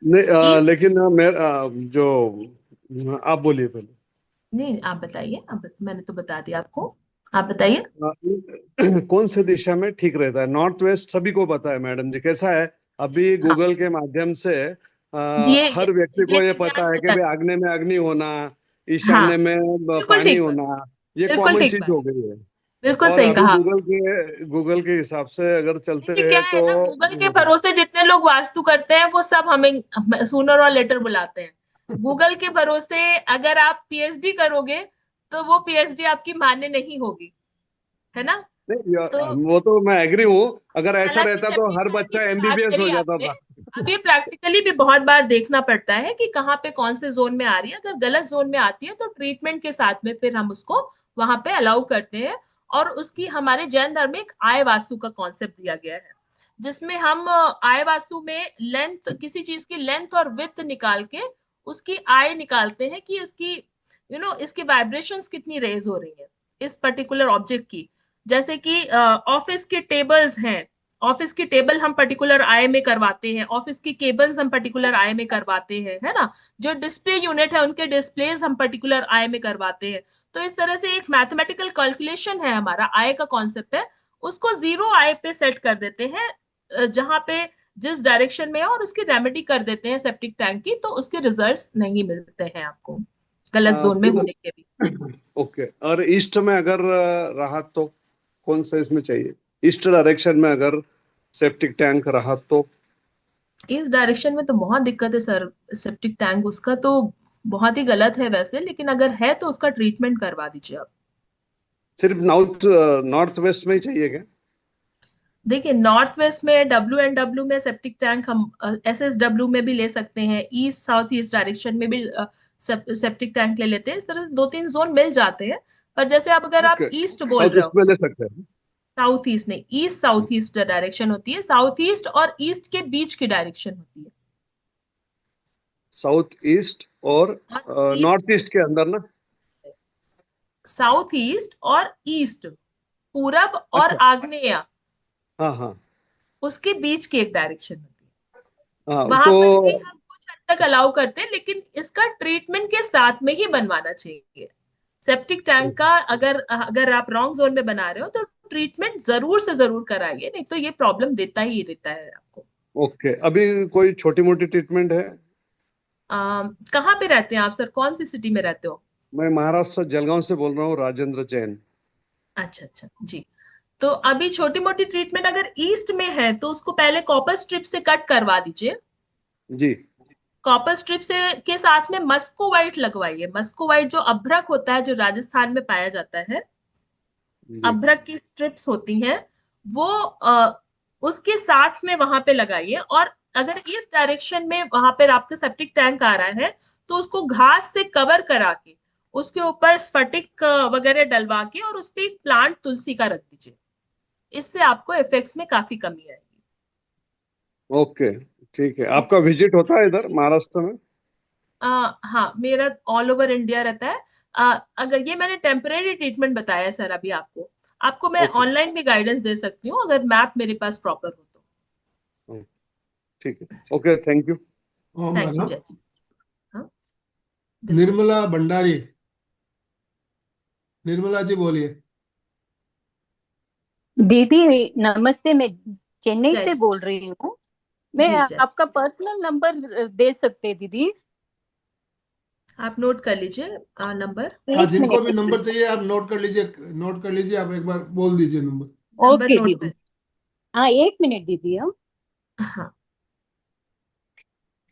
Speaker 12: नहीं,
Speaker 3: ईस्ट,
Speaker 12: लेकिन जो आप बोलिए पहले।
Speaker 3: नहीं आप बताइए, अब मैंने तो बता दिया आपको, आप बताइए।
Speaker 12: कौन से दिशा में ठीक रहता है? नॉर्थ वेस्ट सभी को पता है मैडम जी, कैसा है अभी
Speaker 3: हाँ,
Speaker 12: गूगल के माध्यम से
Speaker 3: ये
Speaker 12: हर व्यक्ति
Speaker 3: ये
Speaker 12: को ये
Speaker 3: विज्ञान
Speaker 12: पता है कि
Speaker 3: होता है।
Speaker 12: भाई आग्नेय में अग्नि होना,
Speaker 3: हाँ,
Speaker 12: ईशान्य में
Speaker 3: बिल्कुल
Speaker 12: पानी
Speaker 3: ठीक बात,
Speaker 12: होना, ये
Speaker 3: बिल्कुल
Speaker 12: कॉमन
Speaker 3: ठीक
Speaker 12: चीज
Speaker 3: बात,
Speaker 12: हो गई है।
Speaker 3: बिल्कुल
Speaker 12: और
Speaker 3: सही
Speaker 12: अभी
Speaker 3: कहा आपने।
Speaker 12: गूगल के हिसाब से अगर चलते
Speaker 3: देखिए क्या
Speaker 12: रहे
Speaker 3: है ना,
Speaker 12: तो
Speaker 3: गूगल के भरोसे जितने लोग वास्तु करते हैं वो सब हमें सूनर और लेटर बुलाते हैं। गूगल के भरोसे अगर आप पीएचडी करोगे तो वो पीएचडी आपकी मान्य नहीं होगी, है ना।
Speaker 12: नहीं,
Speaker 3: तो
Speaker 12: वो तो मैं एग्री हूँ। अगर ऐसा
Speaker 3: हालांकि
Speaker 12: रहता तो
Speaker 3: सेप्टिक
Speaker 12: हर
Speaker 3: टैंक की
Speaker 12: बच्चा
Speaker 3: जो बात
Speaker 12: एमबीबीएस हो
Speaker 3: करी
Speaker 12: जाता
Speaker 3: आपने,
Speaker 12: था।
Speaker 3: अब ये प्रैक्टिकली भी बहुत बार देखना पड़ता है कि कहाँ पे कौन से जोन में आ रही है। अगर गलत जोन में आती है तो ट्रीटमेंट के साथ में फिर हम उसको वहां पे अलाउ करते हैं। और उसकी हमारे जैन धर्म में एक आय वास्तु का कॉन्सेप्ट दिया गया है, जिसमें हम आय वास्तु में लेंथ, किसी चीज की लेंथ और विड्थ निकाल के उसकी आय निकालते हैं कि इसकी इसकी वाइब्रेशंस कितनी रेज हो रही है इस पर्टिकुलर ऑब्जेक्ट की। जैसे कि ऑफिस के टेबल्स हैं, ऑफिस की टेबल हम पर्टिकुलर आय में करवाते हैं, ऑफिस की केबल्स हम पर्टिकुलर आय में करवाते हैं, है ना। जो डिस्प्ले यूनिट है उनके डिस्प्लेज हम पर्टिकुलर आय में करवाते हैं। तो इस तरह से एक मैथमेटिकल कैलकुलेशन है, हमारा आय का कॉन्सेप्ट है, उसको जीरो आय पे सेट कर देते हैं, जहां पे जिस डायरेक्शन में है, और उसकी रेमेडी कर देते हैं सेप्टिक टैंक की, तो उसके रिजल्ट्स नहीं मिलते हैं आपको गलत जोन में होने के भी।
Speaker 12: ओके। और ईस्ट में अगर रहा तो कौन सा इसमें चाहिए? ईस्ट डायरेक्शन में अगर सेप्टिक टैंक रहा तो?
Speaker 3: इस डायरेक्शन में तो बहुत दिक्कत है सर, सेप्टिक टैंक उसका तो बहुत ही गलत है वैसे, लेकिन अगर है तो उसका ट्रीटमेंट करवा दीजिए आप।
Speaker 12: सिर्फ नॉर्थ वेस्ट में ही चाहिए क्या?
Speaker 3: देखिए नॉर्थ वेस्ट में WNW में सेप्टिक टैंक हम SSW में भी ले सकते हैं, ईस्ट साउथ ईस्ट डायरेक्शन में भी सेप्टिक टैंक ले लेते हैं। इस तरह से दो तीन जोन मिल जाते हैं। पर जैसे अब अगर आप
Speaker 12: ओके,
Speaker 3: ईस्ट बोल
Speaker 12: साउथ
Speaker 3: रहे
Speaker 12: ईस्ट
Speaker 3: हो,
Speaker 12: में ले सकते हैं।
Speaker 3: साउथ ईस्ट नहीं, ईस्ट साउथ ईस्ट डायरेक्शन होती है, साउथ ईस्ट और ईस्ट के बीच की डायरेक्शन होती है।
Speaker 12: साउथ ईस्ट और
Speaker 3: और ईस्ट,
Speaker 12: नॉर्थ ईस्ट के अंदर ना?
Speaker 3: साउथ ईस्ट और ईस्ट, पूरब और
Speaker 12: अच्छा।
Speaker 3: आग्नेय,
Speaker 12: हाँ हाँ
Speaker 3: उसके बीच की एक डायरेक्शन होती है।
Speaker 12: हाँ।
Speaker 3: वहां
Speaker 12: तो
Speaker 3: पर भी हम कुछ हद तक अलाउ करते हैं, लेकिन इसका ट्रीटमेंट के साथ में ही बनवाना चाहिए। सेप्टिक टैंक का अगर अगर आप रॉन्ग जोन में बना रहे हो तो ट्रीटमेंट जरूर से जरूर कराइए, नहीं तो ये प्रॉब्लम देता ही देता है आपको।
Speaker 12: ओके, अभी कोई छोटी मोटी ट्रीटमेंट है?
Speaker 3: कहाँ पे रहते हैं आप सर, कौन सी सिटी में रहते हो?
Speaker 12: मैं महाराष्ट्र जलगांव से बोल रहा हूँ, राजेंद्र जैन।
Speaker 3: अच्छा अच्छा जी। तो अभी छोटी मोटी ट्रीटमेंट अगर ईस्ट में है तो उसको पहले कॉपर स्ट्रिप से कट करवा दीजिए।
Speaker 12: जी
Speaker 3: कॉपर स्ट्रिप से के साथ में मस्को वाइट लगवाइए। मस्को वाइट जो अभ्रक होता है, जो राजस्थान में पाया जाता है,
Speaker 12: जी।
Speaker 3: अभ्रक की स्ट्रिप्स होती हैं, वो उसके साथ में वहां पे लगाइए। और अगर इस डायरेक्शन में वहां पर आपका सेप्टिक टैंक आ रहा है तो उसको घास से कवर करा के उसके ऊपर स्फटिक वगैरह डलवा के और उस पे एक प्लांट तुलसी का रख दीजिए। इससे आपको इफेक्ट्स में काफी कमी आएगी।
Speaker 12: ओके, ठीक है।
Speaker 3: ठीक
Speaker 12: आपका
Speaker 3: है।
Speaker 12: विजिट होता है
Speaker 3: इसके
Speaker 12: इधर
Speaker 3: लिए
Speaker 12: महाराष्ट्र में?
Speaker 3: हाँ, मेरा ऑल ओवर इंडिया रहता है। अगर ये मैंने टेम्परेरी ट्रीटमेंट बताया है सर अभी आपको, आपको मैं
Speaker 12: ओके।
Speaker 3: ऑनलाइन भी गाइडेंस दे सकती हूँ अगर मैप मेरे पास प्रॉपर हो तो।
Speaker 12: ठीक है। Okay, thank you.
Speaker 3: Thank you
Speaker 2: हमारा
Speaker 3: जय जी। हाँ, बिल्कुल।
Speaker 2: निर्मला भंडारी, निर्मला जी बोलिए।
Speaker 13: दीदी नमस्ते, मैं चेन्नई
Speaker 3: जय
Speaker 13: से
Speaker 3: जी।
Speaker 13: बोल रही हूँ। मैं
Speaker 3: जी जय।
Speaker 13: आपका पर्सनल नंबर दे सकते दीदी?
Speaker 3: आप नोट कर लीजिए नंबर।
Speaker 2: हाँ,
Speaker 13: एक
Speaker 2: जिनको भी
Speaker 13: मिनट।
Speaker 2: नंबर चाहिए आप नोट कर लीजिए, नोट कर लीजिए, आप एक बार बोल दीजिए नंबर।
Speaker 3: नंबर
Speaker 13: ओके
Speaker 3: नोट
Speaker 13: दीदी।
Speaker 3: कर।
Speaker 13: हाँ, एक मिनट दीदी। हम
Speaker 3: हाँ,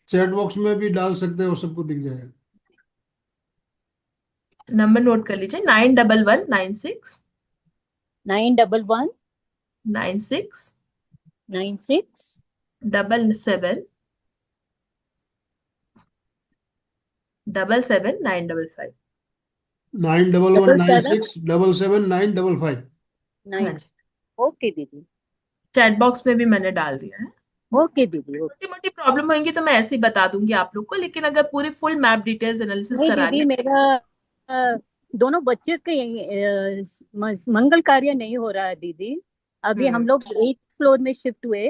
Speaker 2: चैट बॉक्स में भी डाल सकते हो, सबको दिख जाएगा।
Speaker 3: नंबर नोट कर लीजिए, 911196
Speaker 13: 911
Speaker 3: 96
Speaker 13: 96
Speaker 3: 77 955।
Speaker 2: 9116777955।
Speaker 3: हाँ
Speaker 13: 9।
Speaker 3: जी,
Speaker 13: ओके दीदी।
Speaker 3: चैट बॉक्स में भी मैंने डाल दिया है।
Speaker 13: ओके दीदी, ओके।
Speaker 3: छोटी मोटी प्रॉब्लम होगी तो मैं ऐसे ही बता दूंगी आप लोग को, लेकिन अगर पूरी फुल मैप डिटेल्स एनालिसिस
Speaker 13: नहीं
Speaker 3: करानी
Speaker 13: दीदी,
Speaker 3: है।
Speaker 13: मेरा दोनों बच्चे के मंगल कार्य नहीं हो रहा है दीदी। अभी हम लोग 8th फ्लोर में शिफ्ट हुए,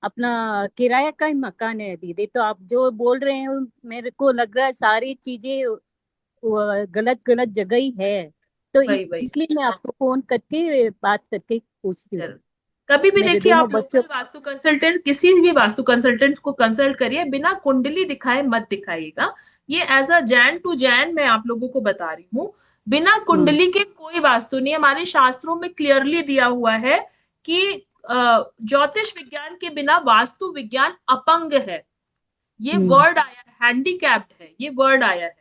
Speaker 13: अपना किराया का ही मकान है दीदी। तो आप जो बोल रहे हैं मेरे को लग रहा है सारी चीजें गलत गलत जगह ही है। तो
Speaker 3: वही वही
Speaker 13: इसलिए मैं आपको फोन करके बात करके पूछती हूँ।
Speaker 3: जरूर। कभी भी
Speaker 13: मेरे
Speaker 3: देखिए,
Speaker 13: दोनों
Speaker 3: आप
Speaker 13: बच्चों
Speaker 3: लोकल वास्तु कंसल्टेंट, किसी भी वास्तु कंसल्टेंट को कंसल्ट करिए, बिना कुंडली दिखाए मत दिखाइएगा। ये as a Jain to Jain मैं आप लोगों को बता रही हूँ। बिना कुंडली के कोई वास्तु नहीं। हमारे शास्त्रों में क्लियरली दिया हुआ है कि ज्योतिष विज्ञान के बिना वास्तु विज्ञान अपंग है। ये वर्ड आया है, हैंडीकैप्ड है, ये वर्ड आया है।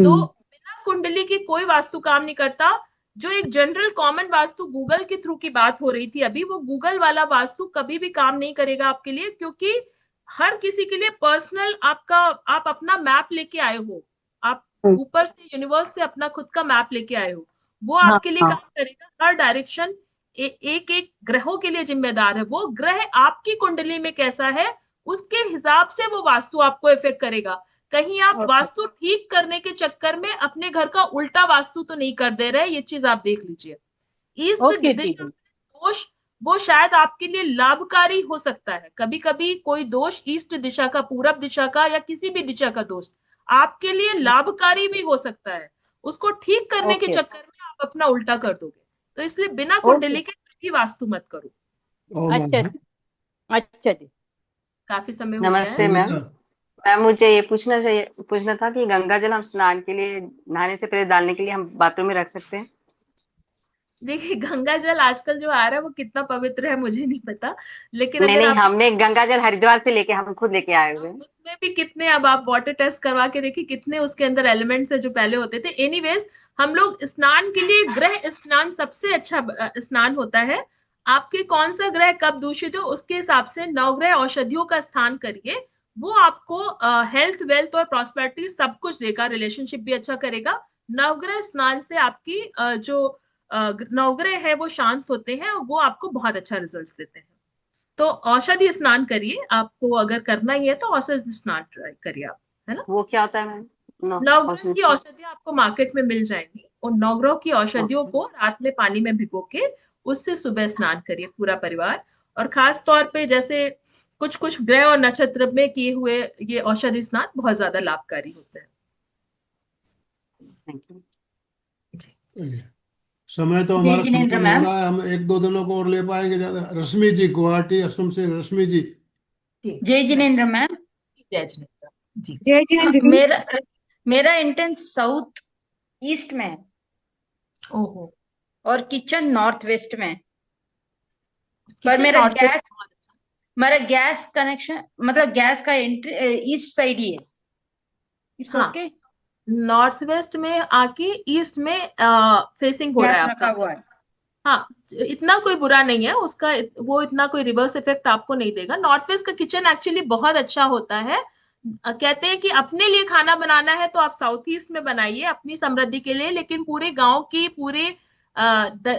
Speaker 3: तो बिना कुंडली की कोई वास्तु काम नहीं करता। जो एक जनरल कॉमन वास्तु गूगल के थ्रू की बात हो रही थी अभी, वो गूगल वाला वास्तु कभी भी काम नहीं करेगा आपके लिए, क्योंकि हर किसी के लिए पर्सनल आपका, आप अपना मैप लेके आए हो, आप ऊपर से यूनिवर्स से अपना खुद का मैप लेके आए हो, वो
Speaker 13: हाँ
Speaker 3: आपके लिए
Speaker 13: हाँ।
Speaker 3: काम करेगा। हर डायरेक्शन एक एक ग्रहों के लिए जिम्मेदार है। वो ग्रह आपकी कुंडली में कैसा है, उसके हिसाब से वो वास्तु आपको इफेक्ट करेगा। कहीं आप वास्तु ठीक करने के चक्कर में अपने घर का उल्टा वास्तु तो नहीं कर दे रहे, ये चीज आप देख लीजिए। ईस्ट
Speaker 13: ओके
Speaker 3: दिशा
Speaker 13: दीदी।
Speaker 3: में दोष, वो शायद आपके लिए लाभकारी हो सकता है। कभी कभी कोई दोष ईस्ट दिशा का, पूरब दिशा का, या किसी भी दिशा का दोष आपके लिए लाभकारी भी हो सकता है। उसको ठीक करने के
Speaker 13: ओके
Speaker 3: चक्कर में आप अपना उल्टा कर दोगे। तो इसलिए बिना
Speaker 13: ओके।
Speaker 3: कुंडली के कभी वास्तु मत करो।
Speaker 13: अच्छा अच्छा जी।
Speaker 3: काफी समय हो गया है।
Speaker 9: नमस्ते मैम। मैम मुझे ये पूछना था कि गंगा जल हम स्नान के लिए, नहाने से पहले डालने के लिए हम बाथरूम में रख सकते हैं?
Speaker 3: देखिए, गंगा जल आजकल जो आ रहा है वो कितना पवित्र है मुझे नहीं पता, लेकिन
Speaker 9: नहीं
Speaker 3: अगर
Speaker 9: नहीं,
Speaker 3: आपको,
Speaker 9: हमने गंगा जल हरिद्वार से लेके, हम खुद लेके आए हुए हैं।
Speaker 3: उसमें भी कितने, अब आप वाटर टेस्ट करवा के देखिए कितने उसके अंदर एलिमेंट्स है जो पहले होते थे। एनीवेज, हम लोग स्नान के लिए, ग्रह स्नान सबसे अच्छा स्नान होता है। आपके कौन सा ग्रह कब दूषित हो उसके हिसाब से नवग्रह औषधियों का स्थान करिए। वो आपको हेल्थ, वेल्थ और प्रॉस्पेरिटी सब कुछ देगा, रिलेशनशिप भी अच्छा करेगा। नवग्रह स्नान से आपकी जो नवग्रह है वो शांत होते हैं और वो आपको बहुत अच्छा रिजल्ट देते हैं। तो औषधि स्नान करिए, आपको अगर करना ही है तो औषधि स्नान ट्राई करिए आप, है ना।
Speaker 9: वो क्या होता है मैम?
Speaker 3: नवग्रह की औषधियां आपको मार्केट में मिल जाएंगी। उन नवग्रह की औषधियों को रात में पानी में भिगो के उससे सुबह स्नान करिए पूरा परिवार। और खास तौर पे जैसे कुछ कुछ ग्रह और नक्षत्र में किए हुए ये औषधि स्नान बहुत ज्यादा लाभकारी होते हैं।
Speaker 9: Thank you.
Speaker 2: समय तो
Speaker 14: जय
Speaker 2: हमारा
Speaker 14: जिनेन्द्र
Speaker 2: संपन्न हो
Speaker 14: मैम।
Speaker 2: रहा है, हम एक दो दिनों को और ले पाएंगे ज्यादा। रश्मि जी, गुवाहाटी असम से रश्मि जी।
Speaker 14: जय जिनेन्द्र मैम।
Speaker 3: जय जिनेन्द्र जी।
Speaker 15: जय जिनेन्द्र जी।
Speaker 14: मेरा मेरा एंट्रेंस साउथ ईस्ट में है
Speaker 3: ओहो।
Speaker 14: और किचन नॉर्थ वेस्ट में है। पर
Speaker 3: किचन
Speaker 14: मेरा
Speaker 3: नॉर्थ वेस्ट,
Speaker 14: गैस कनेक्शन, मतलब गैस का एंट्री ईस्ट साइड ही है। इट्स
Speaker 3: हाँ,
Speaker 14: ओके।
Speaker 3: नॉर्थ वेस्ट में आके ईस्ट में फेसिंग हो रहा
Speaker 14: गैस
Speaker 3: है
Speaker 14: रखा
Speaker 3: आपका।
Speaker 14: हुआ है।
Speaker 3: हाँ, इतना कोई बुरा नहीं है उसका, वो इतना कोई रिवर्स इफेक्ट आपको नहीं देगा। नॉर्थ वेस्ट का किचन एक्चुअली बहुत अच्छा होता है। कहते हैं कि अपने लिए खाना बनाना है तो आप साउथ ईस्ट में बनाइए अपनी समृद्धि के लिए, लेकिन पूरे गांव की, पूरे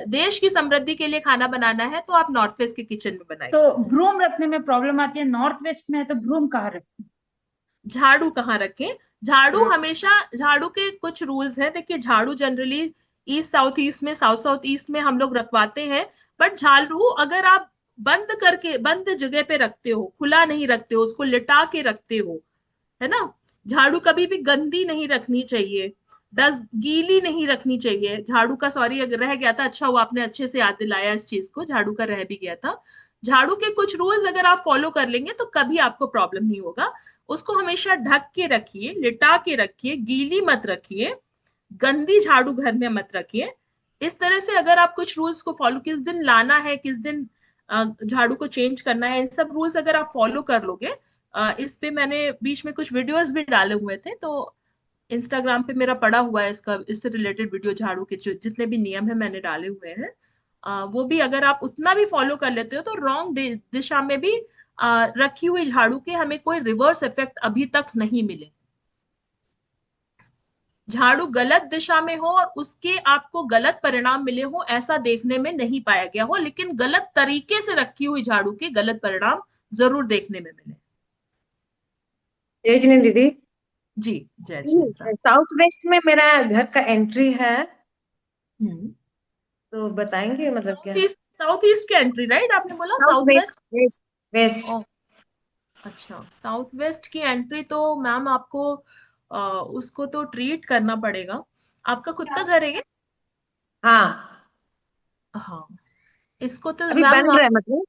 Speaker 3: देश की समृद्धि के लिए खाना बनाना है तो आप नॉर्थ वेस्ट के किचन में बनाइए।
Speaker 14: तो ब्रूम रखने में प्रॉब्लम आती है, नॉर्थ वेस्ट में है तो ब्रूम कहाँ रखें?
Speaker 3: झाड़ू कहाँ रखें? झाड़ू हमेशा, झाड़ू के कुछ रूल्स हैं। देखिए, झाड़ू जनरली ईस्ट साउथ ईस्ट में, साउथ साउथ ईस्ट में हम लोग रखवाते हैं। बट झाड़ू अगर आप बंद करके, बंद जगह पे रखते हो, खुला नहीं रखते हो, उसको लिटा के रखते हो, है ना। झाड़ू कभी भी गंदी नहीं रखनी चाहिए, डस्ट गीली नहीं रखनी चाहिए। झाड़ू का, सॉरी अगर रह गया था, अच्छा हुआ आपने अच्छे से याद दिलाया इस चीज को, झाड़ू का रह भी गया था। झाड़ू के कुछ रूल्स अगर आप फॉलो कर लेंगे तो कभी आपको प्रॉब्लम नहीं होगा। उसको हमेशा ढक के रखिए, लिटा के रखिए, गीली मत रखिए, गंदी झाड़ू घर में मत रखिए। इस तरह से अगर आप कुछ रूल्स को फॉलो, किस दिन लाना है, किस दिन झाड़ू को चेंज करना है, इन सब रूल्स अगर आप फॉलो कर लोगे, इस पे मैंने बीच में कुछ वीडियोस भी डाले हुए थे, तो इंस्टाग्राम पे मेरा पड़ा हुआ है इसका, इससे रिलेटेड वीडियो, झाड़ू के जितने भी नियम है मैंने डाले हुए हैं। वो भी अगर आप उतना भी फॉलो कर लेते हो तो रॉन्ग दिशा में भी रखी हुई झाड़ू के हमें कोई रिवर्स इफेक्ट अभी तक नहीं मिले। झाड़ू गलत दिशा में हो और उसके आपको गलत परिणाम मिले हो ऐसा देखने में नहीं पाया गया हो, लेकिन गलत तरीके से रखी हुई झाड़ू के गलत परिणाम जरूर देखने में मिले।
Speaker 15: जय जिनेन्द्र दीदी।
Speaker 3: जी जय जिनेन्द्र।
Speaker 15: साउथ वेस्ट में मेरा घर का एंट्री है,
Speaker 3: हम्म,
Speaker 15: तो बताएंगे मतलब क्या?
Speaker 3: साउथ ईस्ट की एंट्री राइट आपने बोला?
Speaker 15: South
Speaker 3: south west?
Speaker 15: West west.
Speaker 3: अच्छा, साउथ वेस्ट की एंट्री तो मैम आपको उसको तो ट्रीट करना पड़ेगा। आपका खुद का घर है क्या?
Speaker 15: हाँ
Speaker 3: हाँ, इसको तो
Speaker 15: अभी
Speaker 3: मैम
Speaker 15: बन रहा है मतलब।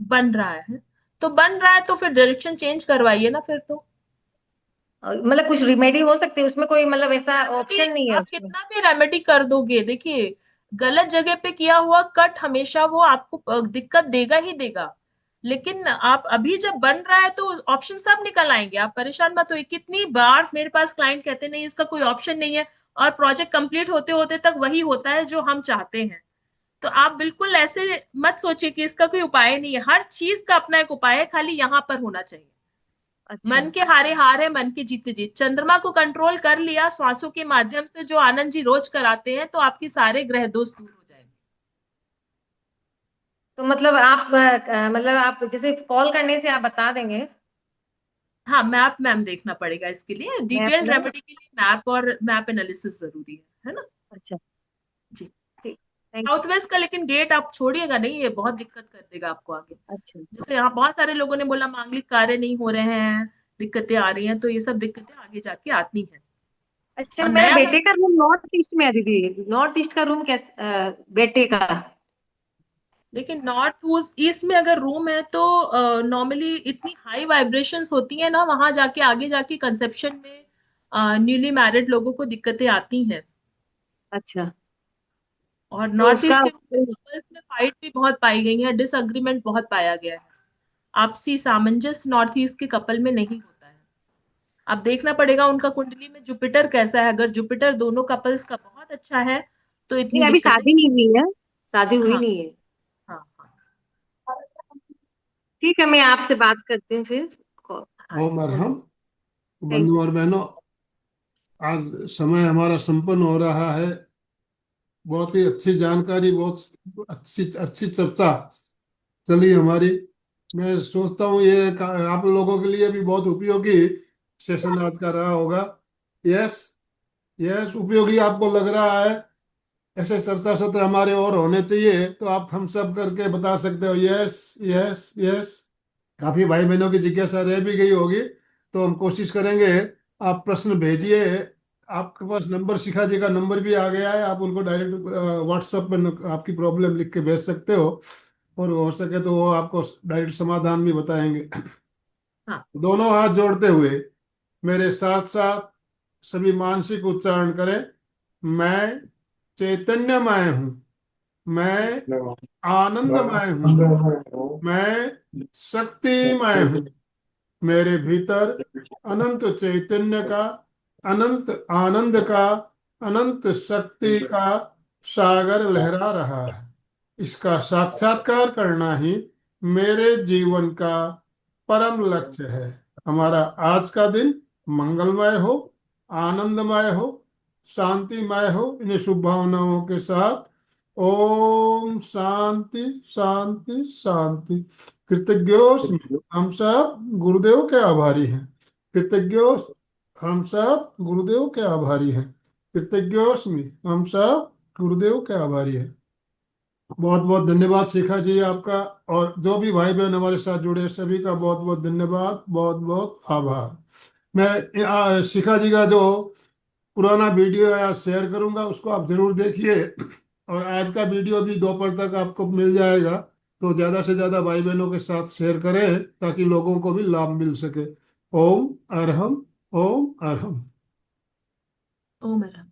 Speaker 3: बन रहा है, तो बन रहा है तो फिर डायरेक्शन चेंज करवाइए ना फिर तो।
Speaker 15: मतलब कुछ रिमेडी हो सकती है उसमें, कोई मतलब ऐसा ऑप्शन नहीं है
Speaker 3: आप
Speaker 15: उसमें?
Speaker 3: कितना भी रेमेडी कर दोगे, देखिए गलत जगह पे किया हुआ कट हमेशा वो आपको दिक्कत देगा ही देगा। लेकिन आप अभी जब बन रहा है तो ऑप्शन सब निकल आएंगे, आप परेशान मत होइए। कितनी बार मेरे पास क्लाइंट कहते नहीं इसका कोई ऑप्शन नहीं है, और प्रोजेक्ट कंप्लीट होते होते तक वही होता है जो हम चाहते हैं। तो आप बिल्कुल ऐसे मत सोचिए कि इसका कोई उपाय नहीं है, हर चीज का अपना एक उपाय है, खाली यहाँ पर होना चाहिए।
Speaker 15: अच्छा
Speaker 3: मन के हारे हार है, मन के जीते जीत। चंद्रमा को कंट्रोल कर लिया श्वासों के माध्यम से, जो आनंद जी रोज कराते हैं, तो आपकी सारे ग्रह दोष दूर हो जाएंगे।
Speaker 15: तो मतलब आप मतलब आप जैसे कॉल करने से आप बता देंगे?
Speaker 3: हाँ, मैप मैम देखना पड़ेगा इसके लिए,
Speaker 15: मैप
Speaker 3: डिटेल्ड
Speaker 15: में?
Speaker 3: रेमेडी के लिए मैप और मैप एनालिसिस जरूरी है ना?
Speaker 15: अच्छा
Speaker 3: जी।
Speaker 15: ठीक, थैंक
Speaker 3: साउथ वेस्ट का लेकिन गेट आप छोड़िएगा नहीं, ये बहुत दिक्कत कर देगा आपको आगे।
Speaker 15: अच्छा
Speaker 3: जैसे यहाँ बहुत सारे लोगों ने बोला मांगलिक कार्य नहीं हो रहे हैं, दिक्कतें आ रही हैं, तो ये सब दिक्कतें आगे जाके आती हैं।
Speaker 15: अच्छा।
Speaker 3: और
Speaker 15: मेरे
Speaker 3: नया
Speaker 15: बेटे का रूम नॉर्थ ईस्ट में है दीदी, नॉर्थ ईस्ट का रूम कैसे बेटे का?
Speaker 3: देखिए, नॉर्थ ईस्ट में अगर रूम है तो नॉर्मली इतनी हाई वाइब्रेशंस होती है ना, वहां जाके आगे जाके कंसेप्शन में न्यूली मैरिड लोगों को दिक्कतें आती हैं।
Speaker 15: अच्छा
Speaker 3: और
Speaker 15: तो
Speaker 3: नॉर्थ
Speaker 15: उसका
Speaker 3: ईस्ट के कपल्स में फाइट भी बहुत पाई गई है, डिसएग्रीमेंट बहुत पाया गया है। आपसी सामंजस्य नॉर्थ ईस्ट के कपल में नहीं होता है। अब देखना पड़ेगा उनका कुंडली में जुपिटर कैसा है। अगर जुपिटर दोनों कपल्स का बहुत अच्छा है तो इतनी
Speaker 15: नहीं, अभी
Speaker 3: दिक्कतें।
Speaker 15: शादी नहीं हुई है, शादी हुई
Speaker 3: हाँ
Speaker 15: नहीं है।
Speaker 3: हाँ हाँ
Speaker 15: ठीक है, मैं आपसे बात करती हूँ फिर।
Speaker 3: हाँ।
Speaker 2: ओम अरहम।
Speaker 15: थैंक
Speaker 2: बंधु और बहनों, आज समय हमारा संपन्न हो रहा है। बहुत ही अच्छी जानकारी, बहुत अच्छी अच्छी चर्चा चली हमारी। मैं सोचता हूँ ये आप लोगों के लिए भी बहुत उपयोगी सेशन आज का रहा होगा। यस, यस, उपयोगी आपको लग रहा है? ऐसे चर्चा सत्र हमारे और होने चाहिए, तो आप हम सब करके बता सकते हो यस यस यस। काफी भाई बहनों की जिज्ञासा रह भी गई होगी, तो हम कोशिश करेंगे। आप प्रश्न भेजिए। आपके पास नंबर, शिखा जी का नंबर भी आ गया है, आप उनको डायरेक्ट व्हाट्सएप पर आपकी प्रॉब्लम लिख के भेज सकते हो, और हो सके तो वो आपको डायरेक्ट समाधान भी बताएंगे।
Speaker 3: हाँ
Speaker 2: दोनों हाथ जोड़ते हुए मेरे साथ साथ सभी मानसिक उच्चारण करें। मैं चैतन्यमय हूँ, मैं आनंदमय हूँ, मैं शक्तिमय हूँ। मेरे भीतर अनंत चैतन्य का, अनंत आनंद का, अनंत शक्ति का सागर लहरा रहा है। इसका साक्षात्कार करना ही मेरे जीवन का परम लक्ष्य है। हमारा आज का दिन मंगलमय हो, आनंदमय हो, शांतिमय हो। इन शुभ भावनाओं के साथ ओम शांति शांति शांति। कृतज्ञोस्मि, हम सब गुरुदेव के आभारी हैं। कृतज्ञोस, हम सब गुरुदेव के आभारी हैं। कृतज्ञोस्मि, हम सब गुरुदेव के आभारी हैं। बहुत बहुत धन्यवाद शिखा जी आपका, और जो भी भाई बहन हमारे साथ जुड़े सभी का बहुत बहुत धन्यवाद, बहुत बहुत आभार। मैं शिखा जी का जो पुराना वीडियो है आज शेयर करूंगा, उसको आप जरूर देखिए। और आज का वीडियो भी दोपहर तक आपको मिल जाएगा, तो ज्यादा से ज्यादा भाई बहनों के साथ शेयर करें ताकि लोगों को भी लाभ मिल सके। ओम अरहम, ओम अरहम।
Speaker 3: ओम अरहम।